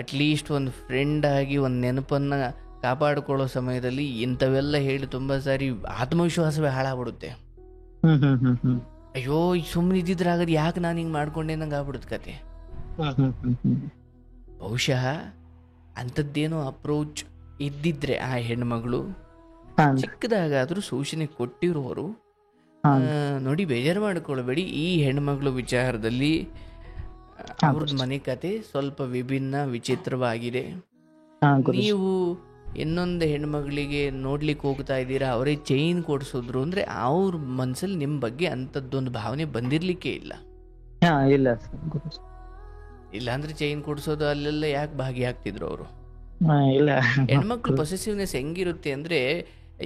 ಅಟ್ಲೀಸ್ಟ್ ಒಂದು ಫ್ರೆಂಡ್ ಆಗಿ ಒಂದು ನೆನಪನ್ನ ಕಾಪಾಡಿಕೊಳ್ಳೋ ಸಮಯದಲ್ಲಿ ಇಂಥವೆಲ್ಲ ಹೇಳಿ ತುಂಬಾ ಸಾರಿ ಆತ್ಮವಿಶ್ವಾಸವೇ ಹಾಳಾಗ್ಬಿಡುತ್ತೆ. ಅಯ್ಯೋ, ಸುಮ್ಮನೆ ಇದ್ದಿದ್ರಾಗದು ಯಾಕೆ ನಾನು ಹಿಂಗೆ ಮಾಡ್ಕೊಂಡೆ ನಂಗೆ ಆಗ್ಬಿಡುತ್ತೆ ಕತೆ. ಬಹುಶಃ ಅಂಥದ್ದೇನೋ ಅಪ್ರೋಚ್ ಇದ್ದಿದ್ರೆ ಆ ಹೆಣ್ಮಗಳು ಚಿಕ್ಕದಾಗಾದ್ರೂ ಸೂಚನೆ ಕೊಟ್ಟಿರೋರು. ನೋಡಿ, ಬೇಜಾರು ಮಾಡ್ಕೊಳ್ಬೇಡಿ. ಈ ಹೆಣ್ಮಗಳು ವಿಚಾರದಲ್ಲಿ ಅವ್ರದ್ದು ಮನೆ ಕತೆ ಸ್ವಲ್ಪ ವಿಭಿನ್ನ, ವಿಚಿತ್ರವಾಗಿದೆ. ನೀವು ಇನ್ನೊಂದು ಹೆಣ್ಮಗಳಿಗೆ ನೋಡ್ಲಿಕ್ಕೆ ಹೋಗ್ತಾ ಇದ್ದೀರಾ, ಅವರೇ ಚೈನ್ ಕೊಡ್ಸಿದ್ರು ಅಂದ್ರೆ ಅವ್ರ ಮನ್ಸಲ್ಲಿ ನಿಮ್ ಬಗ್ಗೆ ಅಂತದ್ದೊಂದು ಭಾವನೆ ಬಂದಿರ್ಲಿಕ್ಕೆ ಇಲ್ಲ. ಇಲ್ಲ ಅಂದ್ರೆ ಚೈನ್ ಕೊಡ್ಸೋದು ಅಲ್ಲೆಲ್ಲ ಯಾಕೆ ಭಾಗಿಯಾಗ್ತಿದ್ರು ಅವರು? ಹೆಣ್ಮಕ್ಳು ಪೊಸೆಸಿವ್ನೆಸ್ ಹೆಂಗಿರುತ್ತೆ ಅಂದ್ರೆ,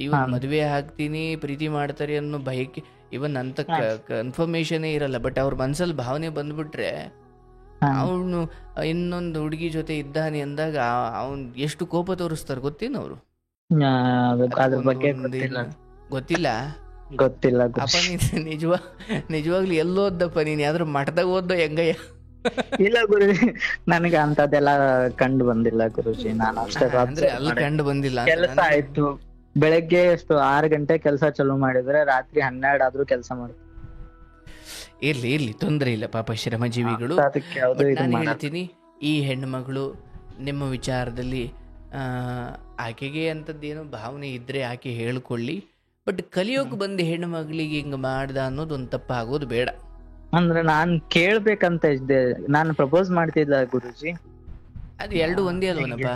ಇವಾಗ ಮದುವೆ ಆಗ್ತೀನಿ, ಪ್ರೀತಿ ಮಾಡ್ತಾರೆ ಅನ್ನೋ ಭಯಕ್ಕೆ ಇವನ್ ಅಂತ ಕನ್ಫರ್ಮೇಶನ್ ಇರಲ್ಲ. ಬಟ್ ಅವ್ರ ಮನ್ಸಲ್ಲಿ ಭಾವನೆ ಬಂದ್ಬಿಟ್ರೆ, ಅವನು ಇನ್ನೊಂದು ಹುಡುಗಿ ಜೊತೆ ಇದ್ದಾನೆ ಅಂದಾಗ ಅವನ್ ಎಷ್ಟು ಕೋಪ ತೋರಿಸ್ತಾರೆ ಗೊತ್ತೇನು ಅವರು? ಗೊತ್ತಿಲ್ಲ. ಅಪ್ಪ, ನೀನ್ ನಿಜವಾಗ್ಲು ಎಲ್ಲೋದ್ದಪ್ಪ, ನೀನ್ ಯಾವ್ದ್ರ ಮಠದಾಗ ಓದ್ದೋ ಹೆಂಗಯ್ಯ? ಇಲ್ಲ ಗುರುಜಿ, ನನಗೆ ಅಂತದೆಲ್ಲ ಕಂಡು ಬಂದಿಲ್ಲ ಗುರುಜಿ. ನಾನು ಅಷ್ಟೇ ಅಂದ್ರೆ ಅಲ್ಲಿ ಕಂಡು ಬಂದಿಲ್ಲ ಅಂತ ಕೆಲಸ ಆಯ್ತು, ಬೆಳಗ್ಗೆ ಎಷ್ಟು 6 ಗಂಟೆ ಕೆಲಸ ಚಾಲೂ ಮಾಡಿದ್ರೆ ರಾತ್ರಿ 12 ಆದ್ರೂ ಕೆಲಸ ಮಾಡ್ತೀನಿ. ಇರ್ಲಿ ತೊಂದ್ರೆ ಇಲ್ಲ, ಪಾಪ ಶ್ರಮಜೀವಿಗಳು. ಅದಕ್ಕೆ ಯಾವ್ದು ಇದು ನಾನು ಮಾಡಲ್ಲ. ಹೇಳ್ತೀನಿ, ಈ ಹೆಣ್ಣುಮಗಳು ನಿಮ್ಮ ವಿಚಾರದಲ್ಲಿ ಆಕೆಗೆ ಅಂತದ್ದೇನೋ ಭಾವನೆ ಇದ್ರೆ ಆಕೆ ಹೇಳ್ಕೊಳ್ಳಿ. ಬಟ್ ಕಲಿಯೋಕೆ ಬಂದ ಹೆಣ್ಣು ಮಗಳಿಗೆ ಹಿಂಗ ಮಾಡ್ದ ಅನ್ನೋದು ಒಂದು ತಪ್ಪಾಗೋದು ಬೇಡ. ಅಂದ್ರೆ ನಾನ್ ಕೇಳ್ಬೇಕಂತ ಇದ್ದೆ, ನಾನು ಪ್ರಪೋಸ್ ಮಾಡ್ತಿದ್ದ ಗುರುಜಿ. ಅದು ಎರಡು ಒಂದೇ ಅಲ್ವನಪ್ಪ?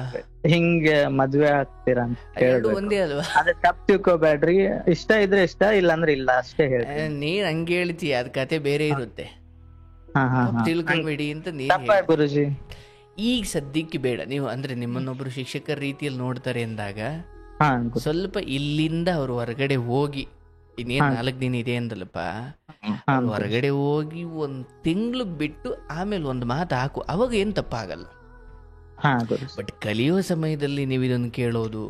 ಹಿಂಗೆ ಮದ್ವೆ ಆಗ್ತೀರಾ ಅಂತ ಎರಡು ಕೇಳ್ಬೇಕು. ಒಂದೇ ಅಲ್ವಾ? ಅದೇ ತಪ್ಪು ತಿಳ್ಕೊಬೇಡ್ರಿ, ಇಷ್ಟ ಇದ್ರೆ ಇಷ್ಟ, ಇಲ್ಲಾಂದ್ರೆ ಇಲ್ಲ ಅಷ್ಟೇ ಹೇಳಿ. ನೀನ್ ಹಂಗೆ ಹೇಳ್ತೀಯ, ಅದ್ ಕತೆ ಬೇರೆ ಇರುತ್ತೆ. ಹಾ ತಿಳ್ಕೊಬೇಡಿ ಅಂತ ನೀನ್ ತಪ್ಪ ಗುರುಜಿ. ಈಗ ಸದ್ಯಕ್ಕೆ ಬೇಡ. ನೀವು ಅಂದ್ರೆ ನಿಮ್ಮನ್ನೊಬ್ರು ಶಿಕ್ಷಕರ ರೀತಿಯಲ್ಲಿ ನೋಡ್ತಾರೆ ಅಂದಾಗ ಹಾ ಸ್ವಲ್ಪ ಇಲ್ಲಿಂದ ಅವ್ರು ಹೊರಗಡೆ ಹೋಗಿ, ಇನ್ನೇನ್ 4 ದಿನ ಇದೆ ಅಂದಲ್ಲಪ್ಪ, ಹೊರಗಡೆ ಹೋಗಿ 1 ತಿಂಗಳು ಬಿಟ್ಟು ಆಮೇಲೆ ಒಂದು ಮಾತು ಹಾಕು, ಅವಾಗ ಏನ್ ತಪ್ಪಾಗಲ್ಲ. ಬಟ್ ಕಲಿಯೋ ಸಮಯದಲ್ಲಿ ನೀವು ಇದನ್ನು ಕೇಳೋದು,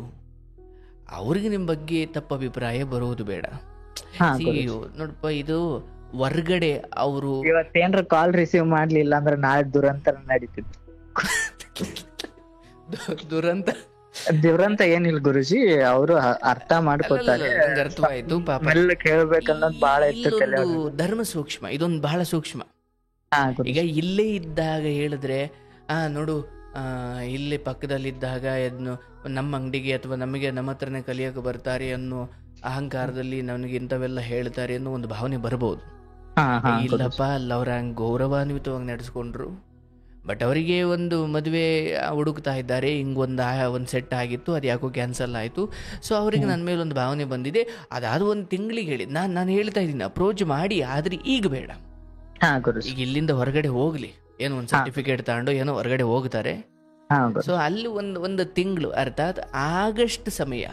ಅವ್ರಿಗೆ ನಿಮ್ ಬಗ್ಗೆ ತಪ್ಪ ಅಭಿಪ್ರಾಯ ಬರೋದು ಬೇಡ. ನೋಡಪ್ಪ, ಇದು ಹೊರ್ಗಡೆ ಅವರು ಇವತ್ತೇನ್ರ ಕಾಲ್ ರಿಸೀವ್ ಮಾಡ್ಲಿಲ್ಲ ಅಂದ್ರೆ ನಾಳೆ ದುರಂತ ನಡೀತಿತ್ತು. ದುರಂತ ಏನಿಲ್ಲ ಗುರುಜಿ, ಅವರು ಅರ್ಥ ಮಾಡ್ಕೊತಾರೆ. ಅರ್ಥವಾಯ್ತು ಪಾಪ. ಕೇಳ್ಬೇಕನ್ನೋದು ಬಹಳ ಇತ್ತು. ಧರ್ಮ ಸೂಕ್ಷ್ಮ, ಇದೊಂದು ಬಹಳ ಸೂಕ್ಷ್ಮ. ಈಗ ಇಲ್ಲೇ ಇದ್ದಾಗ ಹೇಳಿದ್ರೆ ನೋಡು, ಇಲ್ಲಿ ಪಕ್ಕದಲ್ಲಿದ್ದಾಗ ನಮ್ಮ ಅಂಗಡಿಗೆ ಅಥವಾ ನಮಗೆ ನಮ್ಮ ಹತ್ರನೇ ಕಲಿಯೋಕೆ ಬರ್ತಾರೆ ಅನ್ನೋ ಅಹಂಕಾರದಲ್ಲಿ ನನಗೆ ಇಂಥವೆಲ್ಲ ಹೇಳ್ತಾರೆ ಅನ್ನೋ ಒಂದು ಭಾವನೆ ಬರ್ಬೋದು. ಇಲ್ಲಪ್ಪ, ಅಲ್ಲ ಅವ್ರ ಹಂಗೆ ಗೌರವಾನ್ವಿತವಾಗಿ ನಡೆಸ್ಕೊಂಡ್ರು. ಬಟ್ ಅವರಿಗೆ ಒಂದು ಮದುವೆ ಹುಡುಕ್ತಾ ಇದ್ದಾರೆ, ಹಿಂಗೊಂದು ಸೆಟ್ ಆಗಿತ್ತು, ಅದು ಯಾಕೋ ಕ್ಯಾನ್ಸಲ್ ಆಯಿತು. ಸೊ ಅವರಿಗೆ ನನ್ನ ಮೇಲೆ ಒಂದು ಭಾವನೆ ಬಂದಿದೆ. ಅದಾದ 1 ತಿಂಗಳಿಗೆ ಹೇಳಿ ನಾನು ಹೇಳ್ತಾ ಇದ್ದೀನಿ, ಅಪ್ರೋಚ್ ಮಾಡಿ. ಆದ್ರೆ ಈಗ ಬೇಡ, ಈಗ ಇಲ್ಲಿಂದ ಹೊರಗಡೆ ಹೋಗ್ಲಿ, ಏನೋ ಒಂದು ಸರ್ಟಿಫಿಕೇಟ್ ತಗೊಂಡು ಏನೋ ಹೊರಗಡೆ ಹೋಗ್ತಾರೆ. ಸೊ ಅಲ್ಲಿ ಒಂದು ತಿಂಗಳು, ಅರ್ಥಾತ್ ಆಗಸ್ಟ್ ಸಮಯ,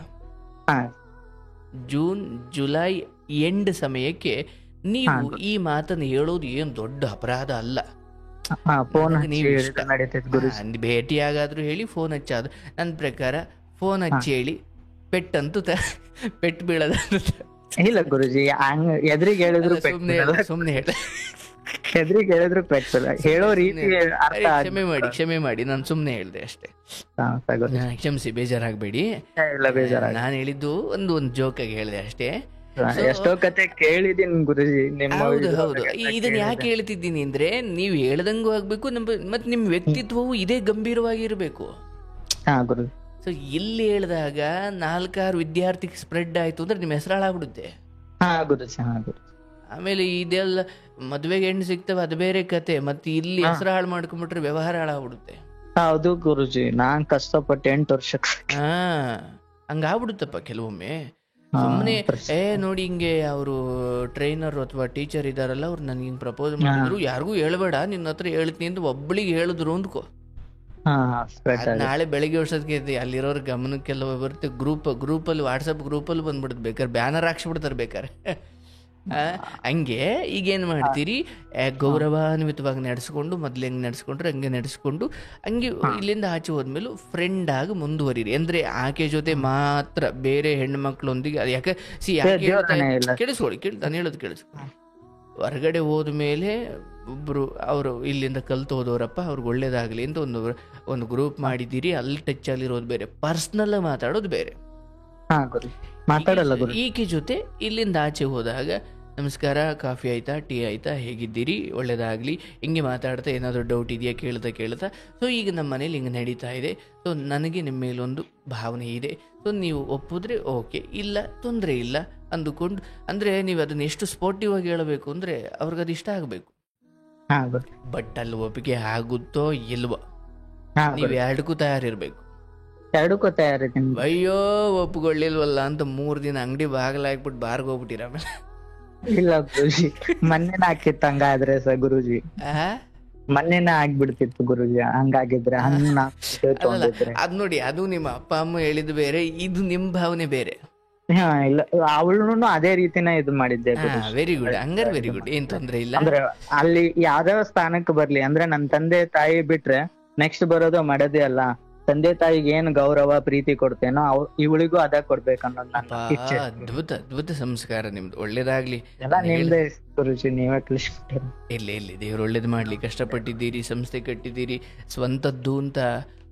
ಜೂನ್ ಜುಲೈ ಎಂಡ್ ಸಮಯಕ್ಕೆ ನೀವು ಈ ಮಾತನ್ನು ಹೇಳೋದು ಏನು ದೊಡ್ಡ ಅಪರಾಧ ಅಲ್ಲ. ಭೇಟಿಯಾಗಾದ್ರೂ ಹೇಳಿ, ಫೋನ್ ಹಚ್ಚಾದ್ರು ನನ್ನ ಪ್ರಕಾರ ಫೋನ್ ಹಚ್ಚಿ ಹೇಳಿ. ಪೆಟ್ಟಂತೂ ಪೆಟ್ಟು ಬೀಳದ ಇಲ್ಲ ಗುರುಜಿ, ಎದ್ರಿಗೆ ಹೇಳಿದ್ರು ಸುಮ್ನೆ ಹೇಳ, ಎದ್ರಿಗೆ ಹೇಳಿದ್ರು ಪೆಟ್ಟಲ್ಲ, ಹೇಳೋ ರೀತಿ. ಕ್ಷಮೆ ಮಾಡಿ, ನಾನು ಸುಮ್ನೆ ಹೇಳ್ದೆ ಅಷ್ಟೇ, ಕ್ಷಮಿಸಿ, ಬೇಜಾರಾಗಬೇಡಿ. ನಾನು ಹೇಳಿದ್ದು ಒಂದು ಜೋಕಾಗಿ ಹೇಳಿದೆ ಅಷ್ಟೇ. ಎಷ್ಟೋ ಕತೆ ಕೇಳಿದೀನಿ ಗುರುಜಿ. ಹೌದು, ಇದನ್ನ ಯಾಕೆ ಹೇಳ್ತಿದ್ದೀನಿ ಅಂದ್ರೆ, ನೀವು ಹೇಳ್ದಂಗೂ ಆಗ್ಬೇಕು, ಮತ್ತೆ ನಿಮ್ ವ್ಯಕ್ತಿತ್ವವು ಇದೇ ಗಂಭೀರವಾಗಿರ್ಬೇಕು. ಸೊ ಇಲ್ಲಿ ಹೇಳಿದಾಗ 4-6 ವಿದ್ಯಾರ್ಥಿಗೆ ಸ್ಪ್ರೆಡ್ ಆಯ್ತು ಅಂದ್ರೆ ನಿಮ್ ಹೆಸರು ಹಾಳಾಗ್ಬಿಡುತ್ತೆ. ಆಮೇಲೆ ಇದೆಲ್ಲ ಮದ್ವೆಗೆ ಹೆಣ್ಣು ಸಿಗ್ತವೆ, ಅದು ಬೇರೆ ಕತೆ. ಮತ್ತೆ ಇಲ್ಲಿ ಹೆಸರು ಹಾಳು ಮಾಡ್ಕೊಂಡ್ಬಿಟ್ರೆ ವ್ಯವಹಾರ ಹಾಳಾಗ್ಬಿಡುತ್ತೆ. ಹೌದು ಗುರುಜಿ, ನಾನ್ ಕಷ್ಟಪಟ್ಟು 8 ವರ್ಷಕ್ಕೆ ಹಂಗಾಗ್ಬಿಡುತ್ತಪ್ಪ ಕೆಲವೊಮ್ಮೆ. ಸುಮ್ಮನೆ ನೋಡಿ, ಹಿಂಗೆ ಅವರು ಟ್ರೈನರ್ ಅಥವಾ ಟೀಚರ್ ಇದಾರಲ್ಲ, ಅವ್ರು ನನ್ಗೆ ಹಿಂಗೆ ಪ್ರಪೋಸ್ ಮಾಡಿದ್ರು, ಯಾರಿಗೂ ಹೇಳ್ಬೇಡ, ನಿನ್ನ ಹತ್ರ ಹೇಳ್ತೀನಿ ಅಂತ ಒಬ್ಬಳಿಗೆ ಹೇಳಿದ್ರು ಅಂದ್ಕೋ, ನಾಳೆ ಬೆಳಗ್ಗೆ ವರ್ಷಕ್ಕೆ ಅಲ್ಲಿರೋರ್ ಗಮನಕ್ಕೆಲ್ಲ ಬರುತ್ತೆ. ಗ್ರೂಪಲ್ಲಿ ವಾಟ್ಸಪ್ ಗ್ರೂಪಲ್ಲಿ ಬಂದ್ಬಿಡುತ್ತೆ, ಬೇಕಾದ್ರೆ ಬ್ಯಾನರ್ ಹಾಕ್ಸ್ಬಿಡ್ತಾರೆ ಬೇಕಾರೆ. ಹಂಗೆ ಈಗೇನು ಮಾಡ್ತೀರಿ, ಗೌರವಾನ್ವಿತವಾಗಿ ನಡೆಸ್ಕೊಂಡು, ಮೊದ್ಲು ಹೆಂಗೆ ನಡೆಸ್ಕೊಂಡ್ರೆ ಹಂಗೆ ನಡೆಸ್ಕೊಂಡು, ಹಂಗೆ ಇಲ್ಲಿಂದ ಆಚೆ ಹೋದ್ಮೇಲೆ ಫ್ರೆಂಡ್ ಆಗಿ ಮುಂದುವರಿರಿ. ಅಂದ್ರೆ ಆಕೆ ಜೊತೆ ಮಾತ್ರ, ಬೇರೆ ಹೆಣ್ಮಕ್ಳೊಂದಿಗೆ. ಅದು ಯಾಕೆ ಕೇಳಿಸ್ಕೊಳ್ಳಿ, ನಾನು ಹೇಳೋದು ಕೇಳಿಸ್ಕೊಳ್ಳಿ. ಹೊರಗಡೆ ಹೋದ್ಮೇಲೆ ಒಬ್ರು ಅವರು ಇಲ್ಲಿಂದ ಕಲ್ತು ಹೋದವರಪ್ಪ, ಅವ್ರಿಗೆ ಒಳ್ಳೇದಾಗ್ಲಿ ಅಂತ ಒಂದು ಗ್ರೂಪ್ ಮಾಡಿದ್ದೀರಿ, ಅಲ್ಲಿ ಟಚ್ ಅಲ್ಲಿರೋದು ಬೇರೆ, ಪರ್ಸ್ನಲ್ ಮಾತಾಡೋದು ಬೇರೆ. ಈಕೆ ಜೊತೆ ಇಲ್ಲಿಂದ ಆಚೆ ಹೋದಾಗ ನಮಸ್ಕಾರ, ಕಾಫಿ ಆಯ್ತಾ, ಟೀ ಆಯ್ತಾ, ಹೇಗಿದ್ದೀರಿ, ಒಳ್ಳೇದಾಗ್ಲಿ, ಹಿಂಗೆ ಮಾತಾಡ್ತಾ ಏನಾದರೂ ಡೌಟ್ ಇದೆಯಾ ಕೇಳ್ತಾ. ಸೊ ಈಗ ನಮ್ಮ ಮನೇಲಿ ಹಿಂಗೆ ನಡೀತಾ ಇದೆ, ಸೊ ನನಗೆ ನಿಮ್ಮ ಮೇಲೊಂದು ಭಾವನೆ ಇದೆ, ಸೊ ನೀವು ಒಪ್ಪಿದ್ರೆ ಓಕೆ, ಇಲ್ಲ ತೊಂದರೆ ಇಲ್ಲ ಅಂದುಕೊಂಡು. ಅಂದ್ರೆ ನೀವು ಅದನ್ನ ಎಷ್ಟು ಸ್ಪೋರ್ಟಿವ್ ಆಗಿ ಹೇಳಬೇಕು ಅಂದ್ರೆ ಅವ್ರಿಗೆ ಅದು ಇಷ್ಟ ಆಗಬೇಕು. ಬಟ್ ಅಲ್ಲಿ ಒಪ್ಪಿಗೆ ಆಗುತ್ತೋ ಇಲ್ವೋ, ನೀವು ಎರಡಕ್ಕೂ ತಯಾರಿರ್ಬೇಕು. ಅಯ್ಯೋ ಒಪ್ಪಿಕೊಳ್ಳಿಲ್ವಲ್ಲ ಅಂತ 3 ದಿನ ಅಂಗಡಿ ಬಾಗಿಲಾಗ್ಬಿಟ್ಟು ಬಾರ್ಗೆ ಹೋಗ್ಬಿಟ್ಟಿರ. ಆಮೇಲೆ ಇಲ್ಲ ಗುರುಜಿ, ಮೊನ್ನೆನ ಹಾಕಿತ್ತು ಹಂಗಾದ್ರೆ ಗುರುಜಿ, ಮೊನ್ನೆನ ಆಗ್ಬಿಡ್ತಿತ್ತು ಗುರುಜಿ. ಹಂಗಾಗಿದ್ರೆ ಅದ್ ನೋಡಿ, ಅದು ನಿಮ್ಮ ಅಪ್ಪ ಅಮ್ಮ ಹೇಳಿದ್ ಬೇರೆ, ಇದು ನಿಮ್ ಭಾವನೆ ಬೇರೆ. ಇಲ್ಲ, ಅವಳು ಅದೇ ರೀತಿನ ಇದು ಮಾಡಿದ್ದೆ. ವೆರಿ ಗುಡ್, ಹಂಗಾರೆ ವೆರಿ ಗುಡ್, ಏನ್ ತೊಂದ್ರೆ ಇಲ್ಲ. ಅಂದ್ರೆ ಅಲ್ಲಿ ಯಾವ್ಯಾವ ಸ್ಥಾನಕ್ಕೆ ಬರ್ಲಿ, ಅಂದ್ರೆ ನನ್ ತಂದೆ ತಾಯಿ ಬಿಟ್ರೆ ನೆಕ್ಸ್ಟ್ ಬರೋದು ಮಡದಿ ಅಲ್ಲ, ತಂದೆ ತಾಯಿಗೆ ಏನ್ ಗೌರವ ಪ್ರೀತಿ ಕೊಡ್ತೇನೋ ಇವಳಿಗೂ ಅದ ಕೊಡ್ಬೇಕನ್ನೋದು ನನ್ನ ಇಚ್ಛೆ. ಅದ್ಭುತ ಸಂಸ್ಕಾರ ನಿಮ್ದು, ಒಳ್ಳೇದಾಗ್ಲಿ. ಎಲ್ಲ ನಿಮ್ದೇ ಗುರುಜಿ, ನೀವೇ ಕಲಿಸ್ಬಿಟ್ಟಿರಿ. ಇಲ್ಲಿ ದೇವ್ರು ಒಳ್ಳೇದು ಮಾಡ್ಲಿ. ಕಷ್ಟಪಟ್ಟಿದ್ದೀರಿ, ಸಂಸ್ಥೆ ಕಟ್ಟಿದ್ದೀರಿ, ಸ್ವಂತದ್ದು ಅಂತ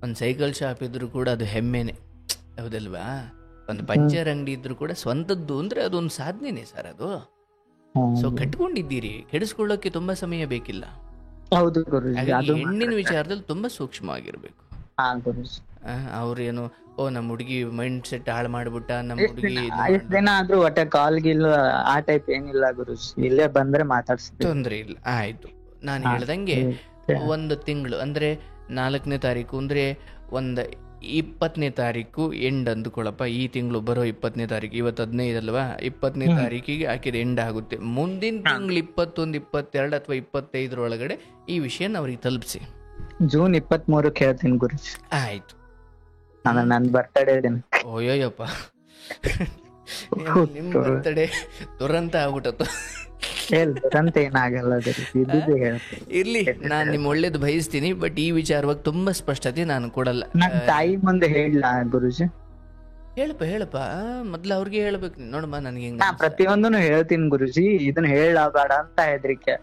ಒಂದು ಸೈಕಲ್ ಶಾಪ್ ಇದ್ರು ಕೂಡ ಅದು ಹೆಮ್ಮೆನೆ, ಹೌದಲ್ವಾ? ಒಂದು ಪಂಚರ್ ಅಂಗಡಿ ಇದ್ರು ಕೂಡ ಸ್ವಂತದ್ದು ಅಂದ್ರೆ ಅದೊಂದು ಸಾಧನೆನೇ ಸರ್ ಅದು. ಸೊ ಕಟ್ಕೊಂಡಿದ್ದೀರಿ, ಕೆಡಿಸ್ಕೊಳ್ಳೋಕೆ ತುಂಬಾ ಸಮಯ ಬೇಕಿಲ್ಲ. ಹೌದು ಗುರುಜಿ, ಅದು ಹೆಣ್ಣಿನ ವಿಚಾರದಲ್ಲಿ ತುಂಬಾ ಸೂಕ್ಷ್ಮವಾಗಿರ್ಬೇಕು. ಅವ್ರೇನು ನಮ್ಮ ಹುಡುಗಿ ಮೈಂಡ್ ಸೆಟ್ ಹಾಳು ಮಾಡ್ಬಿಟ್ಟ, ನಮ್ಮ ಹುಡುಗಿ ಎಷ್ಟ್ ದಿನ ಆದ್ರೂ ಒಟ್ಟೆ ಕಾಲ್ಗಿಲ್ಲ ಆ ಟೈಪ್ ಏನಿಲ್ಲ ಗುರುಜಿ, ಇಲ್ಲೇ ಬಂದ್ರೆ ಮಾತಾಡ್ಸ್ತೀವಿ, ತೊಂದ್ರೆ ಇಲ್ಲ. ಆಯ್ತು, ನಾನು ಹೇಳ್ದಂಗೆ ಒಂದು ತಿಂಗಳು ಅಂದ್ರೆ 4ನೇ ತಾರೀಕು ಅಂದ್ರೆ ಒಂದು 20ನೇ ತಾರೀಕು ಎಂಡ್ ಅಂದುಕೊಳ್ಳಪ್ಪ. ಈ ತಿಂಗಳು ಬರೋ 20ನೇ ತಾರೀಕು, ಇವತ್ತು 15 ಅಲ್ವಾ, 20ನೇ ತಾರೀಕಿಗೆ ಆಕಿದ ಎಂಡ್ ಆಗುತ್ತೆ. ಮುಂದಿನ ತಿಂಗಳು 21, 22 ಅಥವಾ 25 ಈ ವಿಷಯನ ಅವ್ರಿಗೆ ತಲುಪಿಸಿ. ಜೂನ್ 23 ಹೇಳ್ತೀನಿ ಗುರುಜಿ. ಆಯ್ತು, ನನ್ ಬರ್ತಡೇ ದಿನ. ಓಯ್ಯಪ್ಪ, ನಿಮ್ ಬರ್ತಡೇ ದುರಂತ ಆಗ್ಬಿಟ್ಟತ್ತು. ದುರಂತ ಏನಾಗಲ್ಲ ಇರ್ಲಿ, ನಾನ್ ನಿಮ್ ಒಳ್ಳೇದು ಬಯಸ್ತೀನಿ. ಬಟ್ ಈ ವಿಚಾರವಾಗಿ ತುಂಬಾ ಸ್ಪಷ್ಟತೆ ನಾನು ಕೊಡಲ್ಲ. ನನ್ ತಾಯಿ ಮುಂದೆ ಹೇಳ ಗುರುಜಿ. ಹೇಳಪ್ಪ ಮೊದ್ಲು ಅವ್ರಿಗೆ ಹೇಳ್ಬೇಕು. ನೋಡಮ್ಮ, ನನ್ಗೆ ಪ್ರತಿಯೊಂದನು ಹೇಳ್ತೀನಿ ಗುರುಜಿ, ಇದನ್ನ ಹೇಳಬೇಡ ಅಂತ ಹೆದ್ರಿಕೆ.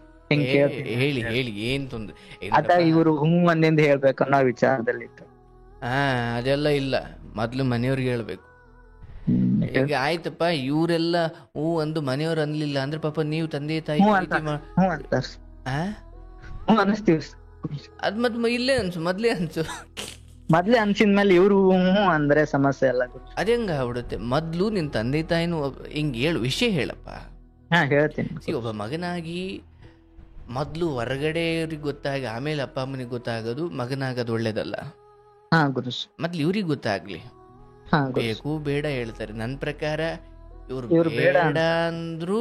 ಹೇಳಿ ಏನ್ ತೊಂದ್ರೆ ಅದ ಇವ್ರು ಒಂದಿಂದ ಹೇಳ್ಬೇಕು ಅನ್ನೋ ವಿಚಾರದಲ್ಲಿ. ಅದೆಲ್ಲ ಇಲ್ಲ, ಮೊದ್ಲು ಮನೆಯವ್ರಿಗೆ ಹೇಳ್ಬೇಕು. ಈಗ ಆಯ್ತಪ್ಪ, ಇವರೆಲ್ಲ ಒಂದು ಮನೆಯವ್ರು ಅನ್ಲಿಲ್ಲ ಅಂದ್ರೆ ಪಾಪ ನೀವು ತಂದೆ ತಾಯಿ ಅದ್ ಮತ್ ಇಲ್ಲೇ ಅನ್ಸು, ಮೊದ್ಲೇ ಅನ್ಸಿದ್ಮೇಲೆ ಇವ್ರು ಅಂದ್ರೆ ಸಮಸ್ಯೆ ಅಲ್ಲ. ಅದ ಹೆಂಗ ಆಗ್ಬಿಡುತ್ತೆ? ಮೊದ್ಲು ನಿನ್ ತಂದೆ ತಾಯಿನೂ ಹಿಂಗ್ ಹೇಳು, ವಿಷಯ ಹೇಳಪ್ಪ. ಹೇಳ್ತೀನಿ. ಒಬ್ಬ ಮಗನಾಗಿ ಮೊದ್ಲು ಹೊರಗಡೆ ಅವ್ರಿಗೆ ಗೊತ್ತಾಗಿ ಆಮೇಲೆ ಅಪ್ಪ ಅಮ್ಮನಿಗೆ ಗೊತ್ತಾಗೋದು, ಮಗನಾಗೋದು ಒಳ್ಳೇದಲ್ಲ. ಮೊದ್ಲು ಇವ್ರಿಗೆ ಗೊತ್ತಾಗ್ಲಿ. ಬೇಕು ಬೇಡ ಹೇಳ್ತಾರೆ. ನನ್ನ ಪ್ರಕಾರ ಇವ್ರು ಬೇಡ ಅಂದ್ರು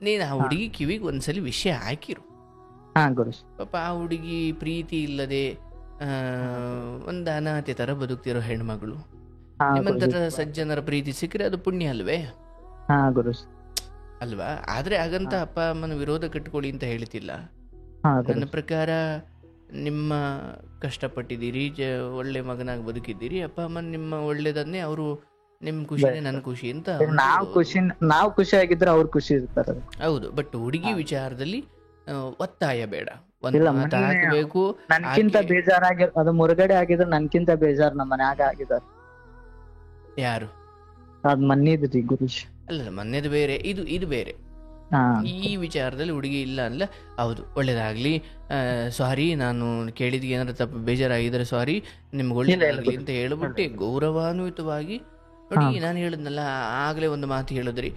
ನೀನ್ ಆ ಹುಡುಗಿ ಕಿವಿಗೆ ಒಂದ್ಸಲಿ ವಿಷಯ ಹಾಕಿರು. ಪಾಪ ಆ ಹುಡುಗಿ ಪ್ರೀತಿ ಇಲ್ಲದೆ ಒಂದ್ ಅನಾಥೆ ತರ ಬದುಕ್ತಿರೋ ಹೆಣ್ಮಗಳು. ನಿಮ್ಮಂತರ ಸಜ್ಜನರ ಪ್ರೀತಿ ಸಿಕ್ಕರೆ ಅದು ಪುಣ್ಯ ಅಲ್ವೇ ಅಲ್ವಾ? ಆದ್ರೆ ಹಾಗಂತ ಅಪ್ಪ ಅಮ್ಮನ ವಿರೋಧ ಕಟ್ಕೊಳ್ಳಿ ಅಂತ ಹೇಳ್ತಿಲ್ಲ. ನನ್ನ ಪ್ರಕಾರ ನಿಮ್ಮ ಕಷ್ಟಪಟ್ಟಿದ್ದೀರಿ, ಒಳ್ಳೆ ಮಗನಾಗಿ ಬದುಕಿದ್ದೀರಿ, ಅಪ್ಪ ಅಮ್ಮ ನಿಮ್ಮ ಒಳ್ಳೇದನ್ನೇ ಅವರು, ನಿಮ್ ಖುಷಿನೇ ನನ್ನ ಖುಷಿ ಅಂತ. ನಾವು ಖುಷಿ ಆಗಿದ್ರೆ ಅವ್ರು ಖುಷಿ ಇರ್ತಾರೆ. ಹೌದು, ಬಟ್ ಹುಡುಗಿ ವಿಚಾರದಲ್ಲಿ ಒತ್ತಾಯ ಬೇಡ. ಹಾಕಬೇಕು. ನನ್ಕಿಂತ ಬೇಜಾರಾಗಿ ಅದು ಮುರುಗಡೆ ಆಗಿದ್ರೆ ನನ್ಕಿಂತ ಬೇಜಾರ್ ನಮ್ಮ ಮನ್ಯಾಗ ಆಗಿದಾರ. ಯಾರು? ಅದ್ ಮನ್ನಿದ್ರಿ ಗುರುಜಿ. ಅಲ್ಲ, ಮನ್ನೇದು ಬೇರೆ, ಇದು ಬೇರೆ. ಈ ವಿಚಾರದಲ್ಲಿ ಹುಡುಗಿ ಇಲ್ಲ ಅಲ್ಲ. ಹೌದು, ಒಳ್ಳೇದಾಗ್ಲಿ, ಸಾರಿ, ನಾನು ಕೇಳಿದ್ಗೆ ಏನಾರ ತಪ್ಪು ಬೇಜಾರಾಗಿದ್ರೆ ಸಾರಿ, ನಿಮ್ಗೆ ಒಳ್ಳೇದಾಗ್ಲಿ ಅಂತ ಹೇಳ್ಬಿಟ್ಟು ಗೌರವಾನ್ವಿತವಾಗಿ ನೋಡಿ. ನಾನು ಹೇಳಿದ್ನಲ್ಲ ಆಗ್ಲೇ ಒಂದು ಮಾತು ಹೇಳಿದ್ರಿ,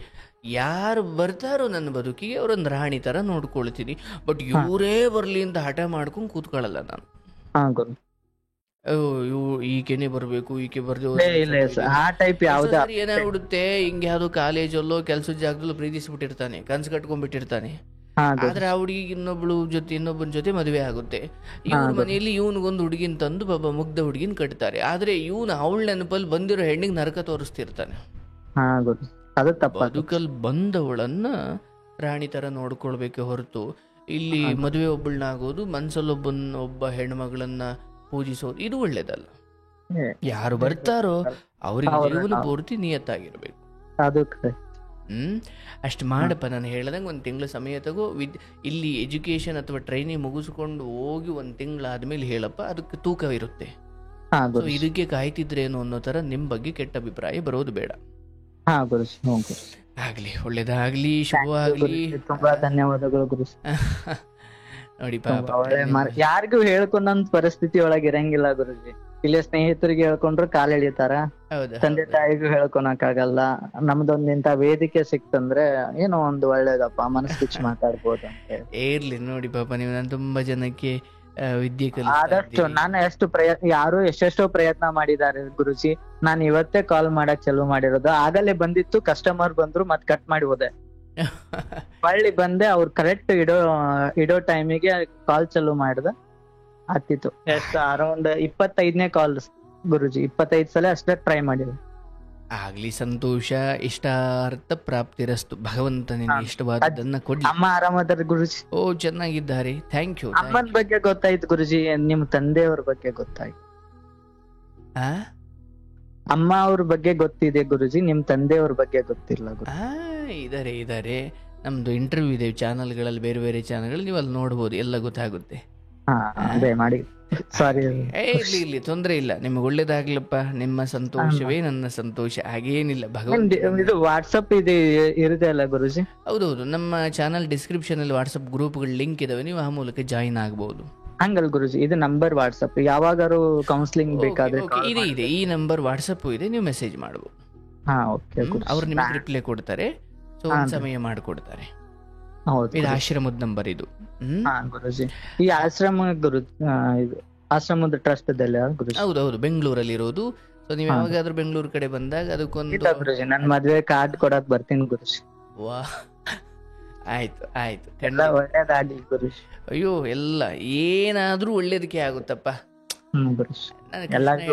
ಯಾರು ಬರ್ತಾರೋ ನನ್ನ ಬದುಕಿಗೆ ಅವ್ರೊಂದು ರಾಣಿ ತರ ನೋಡ್ಕೊಳ್ತೀನಿ. ಬಟ್ ಇವರೇ ಬರ್ಲಿ ಅಂತ ಹಠ ಮಾಡ್ಕೊಂಡು ಕೂತ್ಕೊಳ್ಳಲ್ಲ ನಾನು. ಈಕೆನೆ ಬರ್ಬೇಕು, ಈಕೆ ಏನಾಗ್ಬಿಡುತ್ತೆ, ಹಿಂಗೆ ಯಾವ್ದೋ ಕಾಲೇಜಲ್ಲೋ ಕೆಲ್ಸದ ಜಾಗದಲ್ಲೋ ಪ್ರೀತಿಸ್ಬಿಟ್ಟಿರ್ತಾನೆ, ಕನ್ಸು ಕಟ್ಕೊಂಡ್ಬಿಟ್ಟಿರ್ತಾನೆ. ಆದ್ರೆ ಆ ಹುಡುಗಿ ಇನ್ನೊಬ್ಬನ ಜೊತೆ ಮದುವೆ ಆಗುತ್ತೆ. ಇವ್ರ ಮನೆಯಲ್ಲಿ ಇವನಿಗೊಂದು ಹುಡುಗಿನ ತಂದು ಪಾಪ ಮುಗ್ಧ ಹುಡುಗಿನ ಕಟ್ತಾರೆ. ಆದ್ರೆ ಇವನು ಅವಳ ನೆನಪಲ್ಲಿ ಬಂದಿರೋ ಹೆಣ್ಣಿಗೆ ನರಕ ತೋರಿಸ್ತಿರ್ತಾನೆ. ಬದುಕಲ್ ಬಂದವಳನ್ನ ರಾಣಿ ತರ ನೋಡ್ಕೊಳ್ಬೇಕೆ ಹೊರತು ಇಲ್ಲಿ ಮದುವೆ ಒಬ್ಬಳನ್ನಾಗೋದು, ಒಬ್ಬ ಹೆಣ್ಮಗಳನ್ನ ಪೂಜಿಸೋದು ಇದು ಒಳ್ಳೇದಲ್ಲ. ಯಾರು ಬರ್ತಾರೋ ಅವ್ರಿಗೆ ಜೀವನ ಪೂರ್ತಿ ನಿಯತ್ತಾಗಿರ್ಬೇಕು. ಅಷ್ಟು ಮಾಡಪ್ಪ. ನಾನು ಹೇಳ್ದಂಗೆ 1 ತಿಂಗಳ ಸಮಯ ತಗೋ. ಇಲ್ಲಿ ಎಜುಕೇಶನ್ ಅಥವಾ ಟ್ರೈನಿಂಗ್ ಮುಗಿಸ್ಕೊಂಡು ಹೋಗಿ 1 ತಿಂಗಳಾದ್ಮೇಲೆ ಹೇಳಪ್ಪ, ಅದಕ್ಕೆ ತೂಕ ಇರುತ್ತೆ. ಇದಕ್ಕೆ ಕಾಯ್ತಿದ್ರೇನು ಅನ್ನೋ ತರ ನಿಮ್ ಬಗ್ಗೆ ಕೆಟ್ಟ ಅಭಿಪ್ರಾಯ ಬರೋದು ಬೇಡ. ಆಗ್ಲಿ, ಒಳ್ಳೇದಾಗ್ಲಿ, ಶುಭವಾಗ್ಲಿ. ತುಂಬಾ ಧನ್ಯವಾದಗಳು ಗುರು. ನೋಡಿ ಪಾಪ, ಯಾರಿಗೂ ಹೇಳ್ಕೊಂಡಂತ ಪರಿಸ್ಥಿತಿ ಒಳಗೆ ಇರಂಗಿಲ್ಲ ಗುರುಜಿ. ಇಲ್ಲಿ ಸ್ನೇಹಿತರಿಗೆ ಹೇಳ್ಕೊಂಡ್ರು ಕಾಲ್ ಎಳಿತಾರ, ತಂದೆ ತಾಯಿಗೂ ಹೇಳ್ಕೊಳಕ್ ಆಗಲ್ಲ. ನಮ್ದೊಂದ್ ಇಂತ ವೇದಿಕೆ ಸಿಕ್ತಂದ್ರೆ ಏನೋ ಒಂದು ಒಳ್ಳೇದಪ್ಪ, ಮನಸ್ಸು ಬಿಚ್ಚಿ ಮಾತಾಡ್ಬೋದು ಅಂತ ಇರ್ಲಿ. ನೋಡಿ ಪಾಪ, ನೀವು ನಾನು ತುಂಬಾ ಜನಕ್ಕೆ ವಿದ್ಯೆ ಆದಷ್ಟು ನಾನು ಯಾರು ಎಷ್ಟೆಷ್ಟೋ ಪ್ರಯತ್ನ ಮಾಡಿದ್ದಾರೆ ಗುರುಜಿ. ನಾನು ಇವತ್ತೇ ಕಾಲ್ ಮಾಡಕ್ ಚಾಲೂ ಮಾಡಿರೋದು. ಆಗಲೇ ಬಂದಿತ್ತು, ಕಸ್ಟಮರ್ ಬಂದ್ರು, ಮತ್ ಕಟ್ ಮಾಡಿ ಹೋದೆ. ಹೊಳ್ಳಿ ಬಂದೆ, ಅವ್ರು ಕರೆಕ್ಟ್ ಇಡೋ ಟೈಮಿಗೆ ಕಾಲ್ ಚಾಲೂ ಮಾಡ್ದ, ಹತ್ತಿತ್ತು. ಎಷ್ಟು ಅರೌಂಡ್ 25ನೇ ಕಾಲ್ ಗುರುಜಿ. 25 ಸಲ ಅಷ್ಟೇ ಟ್ರೈ ಮಾಡಿದೆ. ಆಗ್ಲಿ, ಸಂತೋಷ. ಇಷ್ಟಾರ್ಥ ಪ್ರಾಪ್ತಿರಸ್ತು. ಭಗವಂತ ನಿನ್ಗೆ ಇಷ್ಟವಾದದ್ದನ್ನ ಕೊಡ್ಲಿ. ಅಮ್ಮ ಆರಾಮದಾರ ಗುರುಜಿ? ಓ, ಚೆನ್ನಾಗಿದ್ದಾರೆ, ಥ್ಯಾಂಕ್ ಯು. ಅಮ್ಮನ ಬಗ್ಗೆ ಗೊತ್ತಾಯ್ತು ಗುರುಜಿ, ನಿಮ್ ತಂದೆಯವ್ರ ಬಗ್ಗೆ ಗೊತ್ತಾಯ್ತು. ಆ ಅಮ್ಮ ಅವ್ರ ಬಗ್ಗೆ ಗೊತ್ತಿದೆ ಗುರುಜಿ, ನಿಮ್ ತಂದೆಯವ್ರ ಬಗ್ಗೆ ಗೊತ್ತಿಲ್ಲ ಗುರು. ಇದಾರೆ ನಮ್ದು ಇಂಟರ್ವ್ಯೂ ಇದೆ ಚಾನಲ್ಗಳಲ್ಲಿ, ಬೇರೆ ಬೇರೆ ಚಾನಲ್ಗಳಲ್ಲಿ, ನೀವು ಅಲ್ಲಿ ನೋಡ್ಬೋದು, ಎಲ್ಲ ಗೊತ್ತಾಗುತ್ತೆ. ಅದೇ ಮಾಡಿ, ಸಾರಿ. ಇಲ್ಲಿ ತೊಂದರೆ ಇಲ್ಲ, ನಿಮ್ಗೆ ಒಳ್ಳೇದಾಗ್ಲಪ್ಪ. ನಿಮ್ಮ ಸಂತೋಷವೇ ನನ್ನ ಸಂತೋಷ, ಹಾಗೇನಿಲ್ಲ. ಭಗವಂತ ಇದು ವಾಟ್ಸಪ್ ಇದೆ ಇರುತ್ತೆ ಅಲ್ಲ ಗುರುಜಿ? ಹೌದೌದು, ನಮ್ಮ ಚಾನಲ್ ಡಿಸ್ಕ್ರಿಪ್ಷನ್ ಅಲ್ಲಿ ವಾಟ್ಸಪ್ ಗ್ರೂಪ್ಗಳ ಲಿಂಕ್ ಇದಾವೆ, ನೀವು ಆ ಮೂಲಕ ಜಾಯಿನ್ ಆಗಬಹುದು. ಹಂಗಲ್ ಗುರುಜಿ, ಇದು ನಂಬರ್ ವಾಟ್ಸಪ್, ಯಾವಾಗಾರು ಕೌನ್ಸಿಲಿಂಗ್ ಬೇಕಾದ್ರೆ ಇದೆ, ಈ ನಂಬರ್ ವಾಟ್ಸಪ್ ಇದೆ, ನೀವು ಮೆಸೇಜ್ ಮಾಡಬಹುದು. ಅವ್ರು ನಿಮಗೆ ರಿಪ್ಲೈ ಕೊಡ್ತಾರೆ, ಸೊ ಒಂದ್ ಸಮಯ ಮಾಡಿಕೊಡ್ತಾರೆ. ಇದು ಆಶ್ರಮದ ನಂಬರ್ ಇದು. ಗುರುಜಿ, ಈ ಆಶ್ರಮದ ಟ್ರಸ್ಟ್ ಹೌದೌದು, ಬೆಂಗಳೂರಲ್ಲಿ ಇರೋದು. ಸೊ ನೀವು ಯಾವಾಗಾದ್ರೂ ಬೆಂಗಳೂರು ಕಡೆ ಬಂದಾಗ ಅದಕ್ಕೊಂದು ಗುರುಜಿ, ನನ್ ಮದ್ವೆ ಕಾರ್ಡ್ ಕೊಡಕ್ ಬರ್ತೀನಿ ಗುರುಜಿ. ವಾ, ಆಯ್ತು ಆಯ್ತು, ಒಳ್ಳೇದಾಗ್ಲಿ ಗುರುಜಿ. ಅಯ್ಯೋ, ಎಲ್ಲ ಏನಾದ್ರೂ ಒಳ್ಳೇದಕ್ಕೆ ಆಗುತ್ತಪ್ಪ.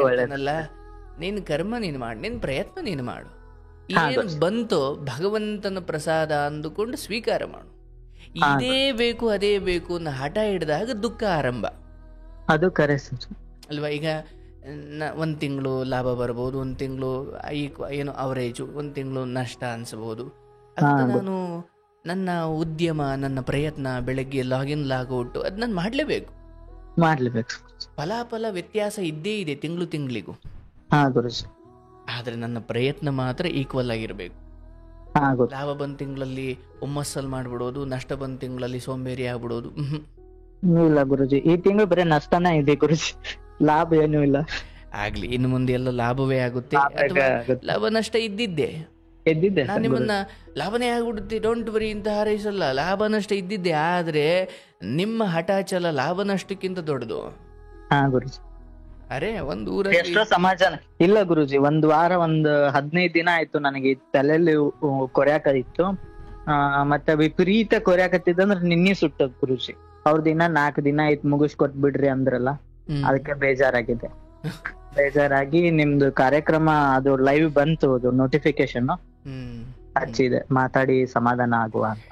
ಒಳ್ಳೇದಲ್ಲ, ನಿನ್ ಕರ್ಮ ನೀನ್ ಮಾಡು, ನಿನ್ ಪ್ರಯತ್ನ ನೀನು ಮಾಡು. ಏನು ಬಂತೋ ಭಗವಂತನ ಪ್ರಸಾದ ಅಂದುಕೊಂಡು ಸ್ವೀಕಾರ ಮಾಡು. ಇದೇ ಬೇಕು ಅದೇ ಬೇಕು ಅನ್ನೋ ಹಠ ಹಿಡಿದಾಗ ದುಃಖ ಆರಂಭ. ಅದು ಕರೆ ಅಲ್ವಾ? ಈಗ ಒಂದ್ ತಿಂಗಳು ಲಾಭ ಬರ್ಬೋದು, ಒಂದ್ ತಿಂಗಳು ಏನು ಅವರೇಜು, ಒಂದ್ ತಿಂಗಳು ನಷ್ಟ ಅನ್ಸಬಹುದು. ನಾನು ನನ್ನ ಉದ್ಯಮ, ನನ್ನ ಪ್ರಯತ್ನ, ಬೆಳಗ್ಗೆ ಲಾಗಿನ್ ಲಾಗೌಟ್ ಅದ್ ನಾನು ಮಾಡ್ಲೇಬೇಕು. ಫಲಾಫಲ ವ್ಯತ್ಯಾಸ ಇದ್ದೇ ಇದೆ ತಿಂಗಳಿಗೂ. ಆದ್ರೆ ನನ್ನ ಪ್ರಯತ್ನ ಮಾತ್ರ ಈಕ್ವಲ್ ಆಗಿರ್ಬೇಕು. ಲಾಭ ಬಂದ ತಿಂಗಳಲ್ಲಿ ಹುಮ್ಮಸ್ಸಲ್ಲಿ ಮಾಡ್ಬಿಡೋದು, ನಷ್ಟ ಬಂದ ತಿಂಗಳಲ್ಲಿ ಸೋಂಬೇರಿ ಆಗ್ಬಿಡೋದು ಇಲ್ಲ ಗುರುಜಿ. ಈ ತಿಂಗಳು ಬರೀ ನಷ್ಟನೇ ಇದೆ ಗುರುಜಿ, ಲಾಭ ಏನೂ ಇಲ್ಲ. ಆಗ್ಲಿ, ಇನ್ನು ಮುಂದೆ ಎಲ್ಲ ಲಾಭವೇ ಆಗುತ್ತೆ. ಲಾಭ ನಷ್ಟ ಇದ್ದಿದ್ದೆ, ನಾನು ನಿಮ್ಮನ್ನ ಲಾಭನೇ ಆಗ್ಬಿಡುತ್ತೆ ಡೋಂಟ್ ವರಿ ಅಂತ ಹಾರೈಸಲ್ಲ. ಲಾಭ ನಷ್ಟ ಇದ್ದಿದ್ದೆ, ಆದ್ರೆ ನಿಮ್ಮ ಹಠಾಚಲ ಲಾಭ ನಷ್ಟಕ್ಕಿಂತ ದೊಡ್ಡದು. ಅರೆ, ಒಂದು ಊರಲ್ಲಿ ಎಷ್ಟೋ ಸಮಾಧಾನ ಇಲ್ಲ ಗುರುಜಿ. ಒಂದ್ ವಾರ, 15 ದಿನ ಆಯ್ತು ನನಗೆ ತಲೆಯಲ್ಲಿ ಕೊರ್ಯಾಕ ಇತ್ತು. ಮತ್ತೆ ವಿಪರೀತ ಕೊರ್ಯಾಕತ್ತಿದಂದ್ರೆ ನಿನ್ನೆ ಸುಟ್ಟದ್ ಗುರುಜಿ. ಅವ್ರ ದಿನ 4 ದಿನ ಆಯ್ತು ಮುಗಿಸ್ಕೊಟ್ ಬಿಡ್ರಿ ಅಂದ್ರಲ್ಲ, ಅದಕ್ಕೆ ಬೇಜಾರಾಗಿ ನಿಮ್ದು ಕಾರ್ಯಕ್ರಮ ಅದು ಲೈವ್ ಬಂತು, ಅದು ನೋಟಿಫಿಕೇಶನ್ ಹಚ್ಚಿದೆ, ಮಾತಾಡಿ ಸಮಾಧಾನ ಆಗುವ ಅಂತ.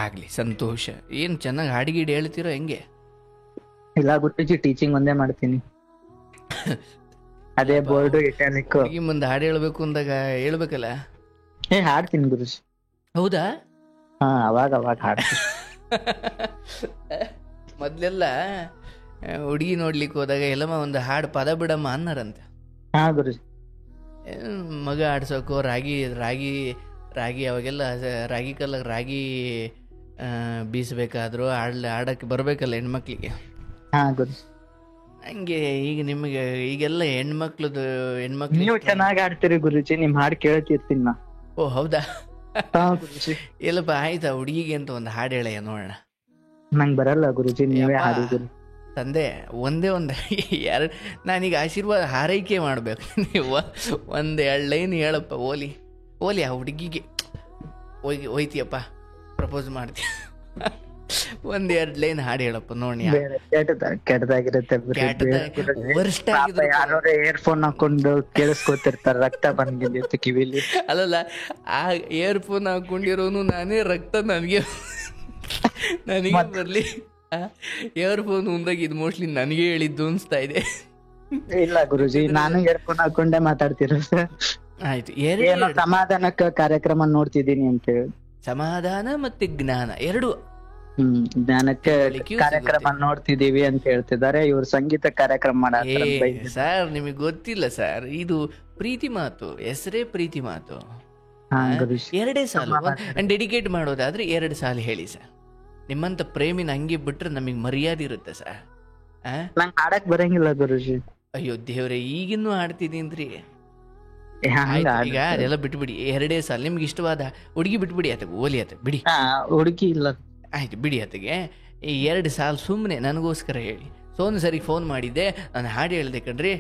ಆಗ್ಲಿ, ಸಂತೋಷ. ಏನ್ ಚೆನ್ನಾಗಿ ಹಾಡಿಗಿಡಿ ಹೇಳ್ತೀರೋ ಹೆಂಗೆ? ಇಲ್ಲ ಗುರುಜಿ, ಟೀಚಿಂಗ್ ಒಂದೇ ಮಾಡ್ತೀನಿ. ಅದೇ ಬೋರ್ಡು ಇಟಾಲಿಕ್ ಮುಂದೆ ಹಾಡು ಹೇಳ್ಬೇಕು ಅಂದಾಗ ಹೇಳ್ಬೇಕಲ್ಲ. ಹಾಡ್ತೀನಿ ಗುರುಜಿ. ಹೌದಾ? ಅವಾಗ ಹಾಡ್ತೀನಿ. ಮೊದ್ಲೆಲ್ಲ ಹುಡುಗಿ ನೋಡ್ಲಿಕ್ಕೆ ಹೋದಾಗ ಎಲ್ಲಮ್ಮ ಒಂದು ಹಾಡು ಪದ ಬಿಡಮ್ಮ ಅನ್ನರಂತೆ. ಗುರುಜಿ, ಮಗ ಆಡ್ಸೋಕೋ ರಾಗಿ ಅವಾಗೆಲ್ಲ ರಾಗಿ ಕಲ್ಲ ರಾಗಿ ಬೀಸಬೇಕಾದ್ರು ಆಡಕ್ಕೆ ಬರ್ಬೇಕಲ್ಲ ಹೆಣ್ಮಕ್ಳಿಗೆ. ಹಂಗೆ ಈಗ ನಿಮಗೆ ಈಗೆಲ್ಲ ಹೆಣ್ಮಕ್ಳು ನೀವು ಚೆನ್ನಾಗಿ ಆಡ್ತೀರಿ ಗುರುಜಿ, ನಿಮ್ ಹಾಡು ಕೇಳ್ತಿರ್ತೀನಿ ನಾ. ಓ ಹೌದಾ? ಎಲ್ಲಪ್ಪ, ಆಯ್ತಾ, ಹುಡುಗಿಗೆ ಅಂತ ಒಂದು ಹಾಡು ಹೇಳ ನೋಡೋಣ. ನಂಗೆ ಬರಲ್ಲ ಗುರುಜಿ, ನೀವೇ ಹಾಡಿ. ತಂದೆ, ಒಂದೇ ಎರಡು ನಾನೀಗ ಆಶೀರ್ವಾದ ಹಾರೈಕೆ ಮಾಡ್ಬೇಕು. ನೀವು 1-2 ಲೈನ್ ಹೇಳಪ್ಪ. ಓಲಿ ಆ ಹುಡುಗಿಗೆ ಹೋಯ್ತಿಯಪ್ಪ, ಪ್ರಪೋಸ್ ಮಾಡ್ತೀಯ, 1-2 ಲೈನ್ ಹಾಡು ಹೇಳಪ್ಪ ನೋಡಿ. ಕೆಟ್ಟದಾಗಿರುತ್ತೆ, ವರ್ಸ್ಟ್ ಏರ್ಫೋನ್ ಹಾಕೊಂಡು ಕೇಳಿಸ್ಕೊತಿರ್ತಾರ, ರಕ್ತ ಬಂದಿತ್ತು ಕಿವಿಲಿ. ಅಲ್ಲಲ್ಲ, ಆ ಏರ್ಫೋನ್ ಹಾಕೊಂಡಿರೋನು ನಾನೇ, ರಕ್ತ ನನಗೆ ಬರ್ಲಿ. ಇಯರ್ಫೋನ್ ಮುಂದಾಗ ಇದು ಮೋಸ್ಟ್ಲಿ ನನಗೆ ಹೇಳಿದ್ದು ಅನ್ಸ್ತಾ ಇದೆ. ಇಲ್ಲ ಗುರುಜಿ, ನಾನು ಇಯರ್ಫೋನ್ ಹಾಕೊಂಡೇ ಮಾತಾಡ್ತಿರೋ ಸರ್. ಆಯ್ತು, ಸಮಾಧಾನಕ್ಕ ಕಾರ್ಯಕ್ರಮ ನೋಡ್ತಿದ್ದೀನಿ ಅಂತ ಹೇಳಿ. ಸಮಾಧಾನ ಮತ್ತೆ ಜ್ಞಾನ ಎರಡು. ಜ್ಞಾನಕ್ಕೆ ಕಾರ್ಯಕ್ರಮ ನೋಡ್ತಿದೀವಿ ಅಂತ ಹೇಳ್ತಿದ್ದಾರೆ. ಇವ್ರು ಸಂಗೀತ ಕಾರ್ಯಕ್ರಮ ಮಾಡ್ತಾರೆ ಸರ್. ನಿಮಗೆ ಗೊತ್ತಿಲ್ಲ ಸರ್, ಇದು ಪ್ರೀತಿ ಮಾತು, ಹೆಸರೇ ಪ್ರೀತಿ ಮಾತು. 2 ಸಾಲು ಡೆಡಿಕೇಟ್ ಮಾಡೋದಾದ್ರೆ 2 ಸಾಲು ಹೇಳಿ ಸರ್. ನಿಮ್ಮಂತ ಪ್ರೇಮಿನ ಹಂಗೆ ಬಿಟ್ರೆ ನಮಗ್ ಮರ್ಯಾದೆ ಇರುತ್ತೆ ಸರ್. ನಂಗೆ ಆಡಕ್ ಬರಂಗಿಲ್ಲ ಗುರುಜಿ. ಅಯ್ಯೋ ದೇವ್ರೆ, ಈಗಿನ್ನೂ ಆಡ್ತಿದೀನ್ರಿ. ಈಗ ಅದೆಲ್ಲ ಬಿಟ್ಬಿಡಿ, 2 ಸಾಲು. ನಿಮ್ಗೆ ಇಷ್ಟವಾದ ಹುಡುಗಿ ಬಿಟ್ಬಿಡಿ, ಆತ ಓಲಿ ಆತ ಬಿಡಿ. ಹುಡುಗಿ ಇಲ್ಲ, ಆಯ್ತು ಬಿಡಿ. ಆತಗೆ ಈ 2 ಸಾಲು ಸುಮ್ಮನೆ ನನಗೋಸ್ಕರ ಹೇಳಿ. ಸೋನು ಸರಿ ಫೋನ್ ಮಾಡಿದ್ದೆ, ನಾನು ಹಾಡು ಹೇಳ್ದೆ ಕಣ್ರಿ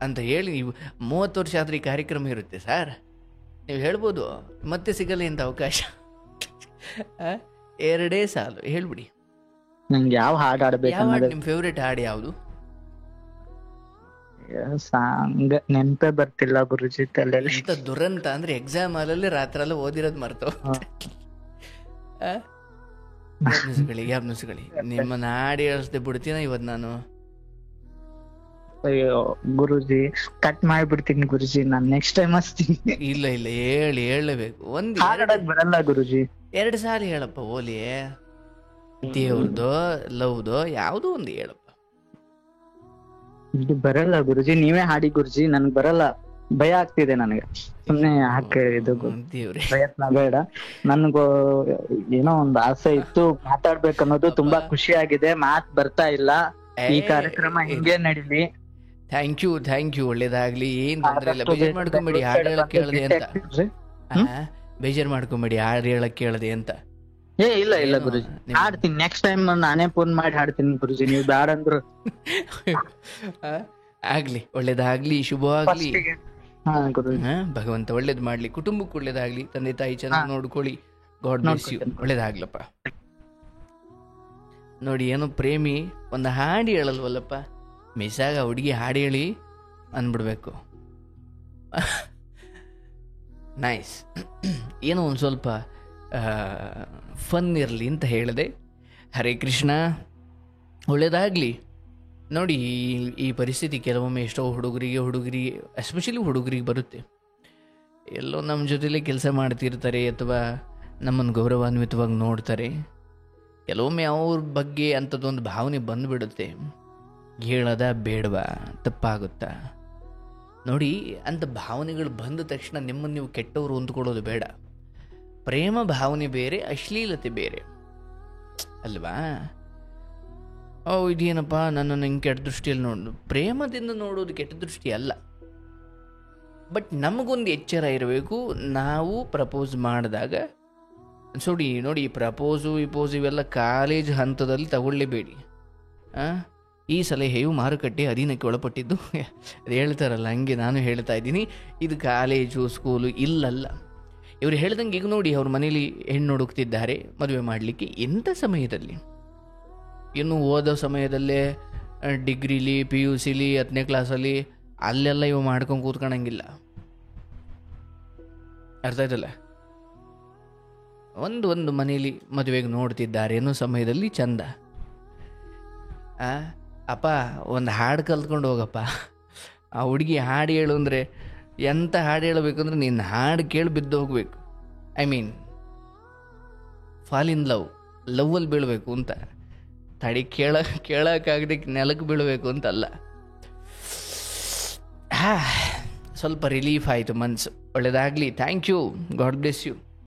ಅಂತ ಹೇಳಿ. ನೀವು 30 ವರ್ಷ ಆದ್ರೆ ಈ ಕಾರ್ಯಕ್ರಮ ಇರುತ್ತೆ ಸರ್, ನೀವು ಹೇಳ್ಬೋದು. ಮತ್ತೆ ಸಿಗಲ್ಲ ಇಂಥ ಅವಕಾಶ. 2 ಸಾಲು ಹೇಳ್ಬಿಡಿ. ನಂಗೆ ಯಾವ ಹಾಡು ಆಡ್ಬೇಕು? ನಿಮ್ ಫೇವ್ರೇಟ್ ಹಾಡು ಯಾವುದು? ಸಾಂಗ್ ನೆನಪೇ ಬರ್ತಿಲ್ಲ ಗುರುಜಿ ತಲೆಯಲ್ಲಿ. ಇಂಥ ದುರಂತ ಅಂದ್ರೆ ಎಕ್ಸಾಮ್ ಹಾಲಲ್ಲಿ ರಾತ್ರೆಲ್ಲ ಓದಿರೋದು ಮರ್ತು. ಗ್ಯಾಪ್ ನ್ಯೂಸ್ಗಳು ನಿಮ್ಮನ್ನ ಹಾಡು ಹೇಳಿಸ್ದೆ ಬಿಡ್ತೀನ ಇವತ್ತು ನಾನು. ಅಯ್ಯೋ ಗುರುಜಿ ಕಟ್ ಮಾಡ್ಬಿಡ್ತೀನಿ ಗುರುಜಿ, ನಾನ್ ನೆಕ್ಸ್ಟ್ ಟೈಮ್ ಹಚ್ತೀನಿ. ಇಲ್ಲ ಇಲ್ಲ, ಹೇಳಬೇಕು. ಹಾಡಕ್ ಬರಲ್ಲ ಗುರುಜಿ. 2 ಸಾರಿ ಹೇಳಪ್ಪ ಓಲಿ. ದೇವ್ರದೋ ಲವ್ದೋ ಯಾವ್ದೋ ಒಂದು ಹೇಳಪ್ಪ. ಇದು ಬರಲ್ಲ ಗುರುಜಿ, ನೀವೇ ಹಾಡಿ ಗುರುಜಿ, ನನ್ಗ್ ಬರಲ್ಲ, ಭಯ ಆಗ್ತಿದೆ ನನಗೆ. ಸುಮ್ನೆ ಯಾಕೆ ಇದು ದೇವ್ರೆ, ಪ್ರಯತ್ನ ಬೇಡ. ನನ್ಗೂ ಏನೋ ಒಂದ್ ಆಸೆ ಇತ್ತು ಮಾತಾಡ್ಬೇಕು ಅನ್ನೋದು, ತುಂಬಾ ಖುಷಿ ಆಗಿದೆ. ಮಾತ್ ಬರ್ತಾ ಇಲ್ಲ. ಈ ಕಾರ್ಯಕ್ರಮ ಹಿಂಗೆ ನಡೀಲಿ. ಥ್ಯಾಂಕ್ ಯು, ಒಳ್ಳೇದಾಗ್ಲಿ. ಏನ್ ತೊಂದ್ರೆ ಇಲ್ಲ, ಬೇಜಾರ್ ಮಾಡ್ಕೊಂಬೇಡಿ. ಹಾಡು ಹೇಳಕ್ ಕೇಳದೆ ಅಂತ, ಬೇಜಾರ್ ಮಾಡ್ಕೊಂಬೇಡಿ. ಹಾಡು ಹೇಳಕ್ ಕೇಳದೆ ಅಂತ. ಇಲ್ಲ ಇಲ್ಲ ಗುರುಜಿ, ಹಾಡ್ತೀನಿ. ನೆಕ್ಸ್ಟ್ ಟೈಮ್ ನಾನೇ ಫೋನ್ ಮಾಡಿ ಹಾಡ್ತೀನಿ ಗುರುಜಿ, ನೀವು ಬ್ಯಾಡ ಅಂದ್ರು. ಆಗ್ಲಿ, ಒಳ್ಳೇದಾಗ್ಲಿ, ಶುಭವಾಗ್ಲಿ. ಭಗವಂತ ಒಳ್ಳೇದ್ ಮಾಡ್ಲಿ, ಕುಟುಂಬಕ್ಕೆ ಒಳ್ಳೇದಾಗ್ಲಿ, ತಂದೆ ತಾಯಿ ಚೆನ್ನಾಗಿ ನೋಡ್ಕೊಳ್ಳಿ. God bless you. ಒಳ್ಳೇದಾಗ್ಲಪ್ಪ. ನೋಡಿ, ಏನೋ ಪ್ರೇಮಿ ಒಂದು ಹಾಡಿ ಹೇಳಲ್ವಲ್ಲಪ್ಪ, ಮಿಸ್ಸಾಗ ಹುಡುಗಿ ಹಾಡಿ ಹೇಳಿ ಅಂದ್ಬಿಡ್ಬೇಕು. ನೈಸ್. ಏನೋ ಒಂದು ಸ್ವಲ್ಪ ಫನ್ ಇರಲಿ ಅಂತ ಹೇಳಿದೆ. ಹರೇ ಕೃಷ್ಣ, ಒಳ್ಳೇದಾಗಲಿ. ನೋಡಿ, ಈ ಪರಿಸ್ಥಿತಿ ಕೆಲವೊಮ್ಮೆ ಎಷ್ಟೋ ಹುಡುಗರಿಗೆ ಎಸ್ಪೆಷಲಿ ಹುಡುಗರಿಗೆ ಬರುತ್ತೆ. ಎಲ್ಲೋ ನಮ್ಮ ಜೊತೆಲೇ ಕೆಲಸ ಮಾಡ್ತಿರ್ತಾರೆ ಅಥವಾ ನಮ್ಮನ್ನು ಗೌರವಾನ್ವಿತವಾಗಿ ನೋಡ್ತಾರೆ. ಕೆಲವೊಮ್ಮೆ ಅವ್ರ ಬಗ್ಗೆ ಅಂಥದ್ದೊಂದು ಭಾವನೆ ಬಂದುಬಿಡುತ್ತೆ. ಹೇಳೋದ ಬೇಡವಾ, ತಪ್ಪಾಗುತ್ತಾ? ನೋಡಿ, ಅಂಥ ಭಾವನೆಗಳು ಬಂದ ತಕ್ಷಣ ನಿಮ್ಮನ್ನು ನೀವು ಕೆಟ್ಟವರು ಹೊಂದ್ಕೊಳ್ಳೋದು ಬೇಡ. ಪ್ರೇಮ ಭಾವನೆ ಬೇರೆ, ಅಶ್ಲೀಲತೆ ಬೇರೆ ಅಲ್ವಾ? ಇದೇನಪ್ಪ ನನ್ನನ್ನು ಹಿಂಗೆ ಕೆಟ್ಟ ದೃಷ್ಟಿಯಲ್ಲಿ ನೋಡೋದು. ಪ್ರೇಮದಿಂದ ನೋಡೋದು ಕೆಟ್ಟ ದೃಷ್ಟಿ ಅಲ್ಲ. ಬಟ್ ನಮಗೊಂದು ಎಚ್ಚರ ಇರಬೇಕು. ನಾವು ಪ್ರಪೋಸ್ ಮಾಡಿದಾಗ ನೋಡಿ, ಪ್ರಪೋಸು ಇವೆಲ್ಲ ಕಾಲೇಜ್ ಹಂತದಲ್ಲಿ ತಗೊಳ್ಳೇಬೇಡಿ. ಈ ಸಲಹೆಯು ಮಾರುಕಟ್ಟೆ ಅಧೀನಕ್ಕೆ ಒಳಪಟ್ಟಿದ್ದು. ಅದು ಹೇಳ್ತಾರಲ್ಲ, ಹಂಗೆ ನಾನು ಹೇಳ್ತಾ ಇದ್ದೀನಿ. ಇದು ಕಾಲೇಜು ಸ್ಕೂಲು ಇಲ್ಲಲ್ಲ. ಇವರು ಹೇಳ್ದಂಗೆ ಈಗ ನೋಡಿ, ಅವ್ರ ಮನೇಲಿ ಹೆಣ್ಣು ಹುಡುಕ್ತಿದ್ದಾರೆ ಮದುವೆ ಮಾಡಲಿಕ್ಕೆ. ಎಂಥ ಸಮಯದಲ್ಲಿ? ಇನ್ನು ಓದೋ ಸಮಯದಲ್ಲೇ ಡಿಗ್ರಿಲಿ, PUC 10ನೇ ಕ್ಲಾಸಲ್ಲಿ ಅಲ್ಲೆಲ್ಲ ಇವು ಮಾಡ್ಕೊಂಡು ಕೂತ್ಕೊಳಂಗಿಲ್ಲ. ಅರ್ಥ ಆಯ್ತಲ್ಲ? ಒಂದು ಮನೇಲಿ ಮದುವೆಗೆ ನೋಡ್ತಿದ್ದಾರೆ ಅನ್ನೋ ಸಮಯದಲ್ಲಿ ಚಂದ. ಅಪ್ಪ, ಒಂದು ಹಾಡು ಕಲ್ತ್ಕೊಂಡು ಹೋಗಪ್ಪ. ಆ ಹುಡುಗಿ ಹಾಡು ಹೇಳು ಅಂದರೆ ಎಂಥ ಹಾಡು ಹೇಳಬೇಕಂದ್ರೆ ನೀನು ಹಾಡು ಕೇಳಿ ಬಿದ್ದು ಹೋಗ್ಬೇಕು. ಐ ಮೀನ್ ಫಾಲ್ ಇನ್ ಲವ್ವಲ್ಲಿ ಬೀಳಬೇಕು ಅಂತ. ತಡಿ ಕೇಳೋಕ್ಕಾಗದೆ ನೆಲಕ್ಕೆ ಬೀಳಬೇಕು ಅಂತಲ್ಲ. ಸ್ವಲ್ಪ ರಿಲೀಫ್ ಆಯಿತು ಮನಸ್ಸು. ಒಳ್ಳೆಯದಾಗಲಿ. Thank you. God bless you.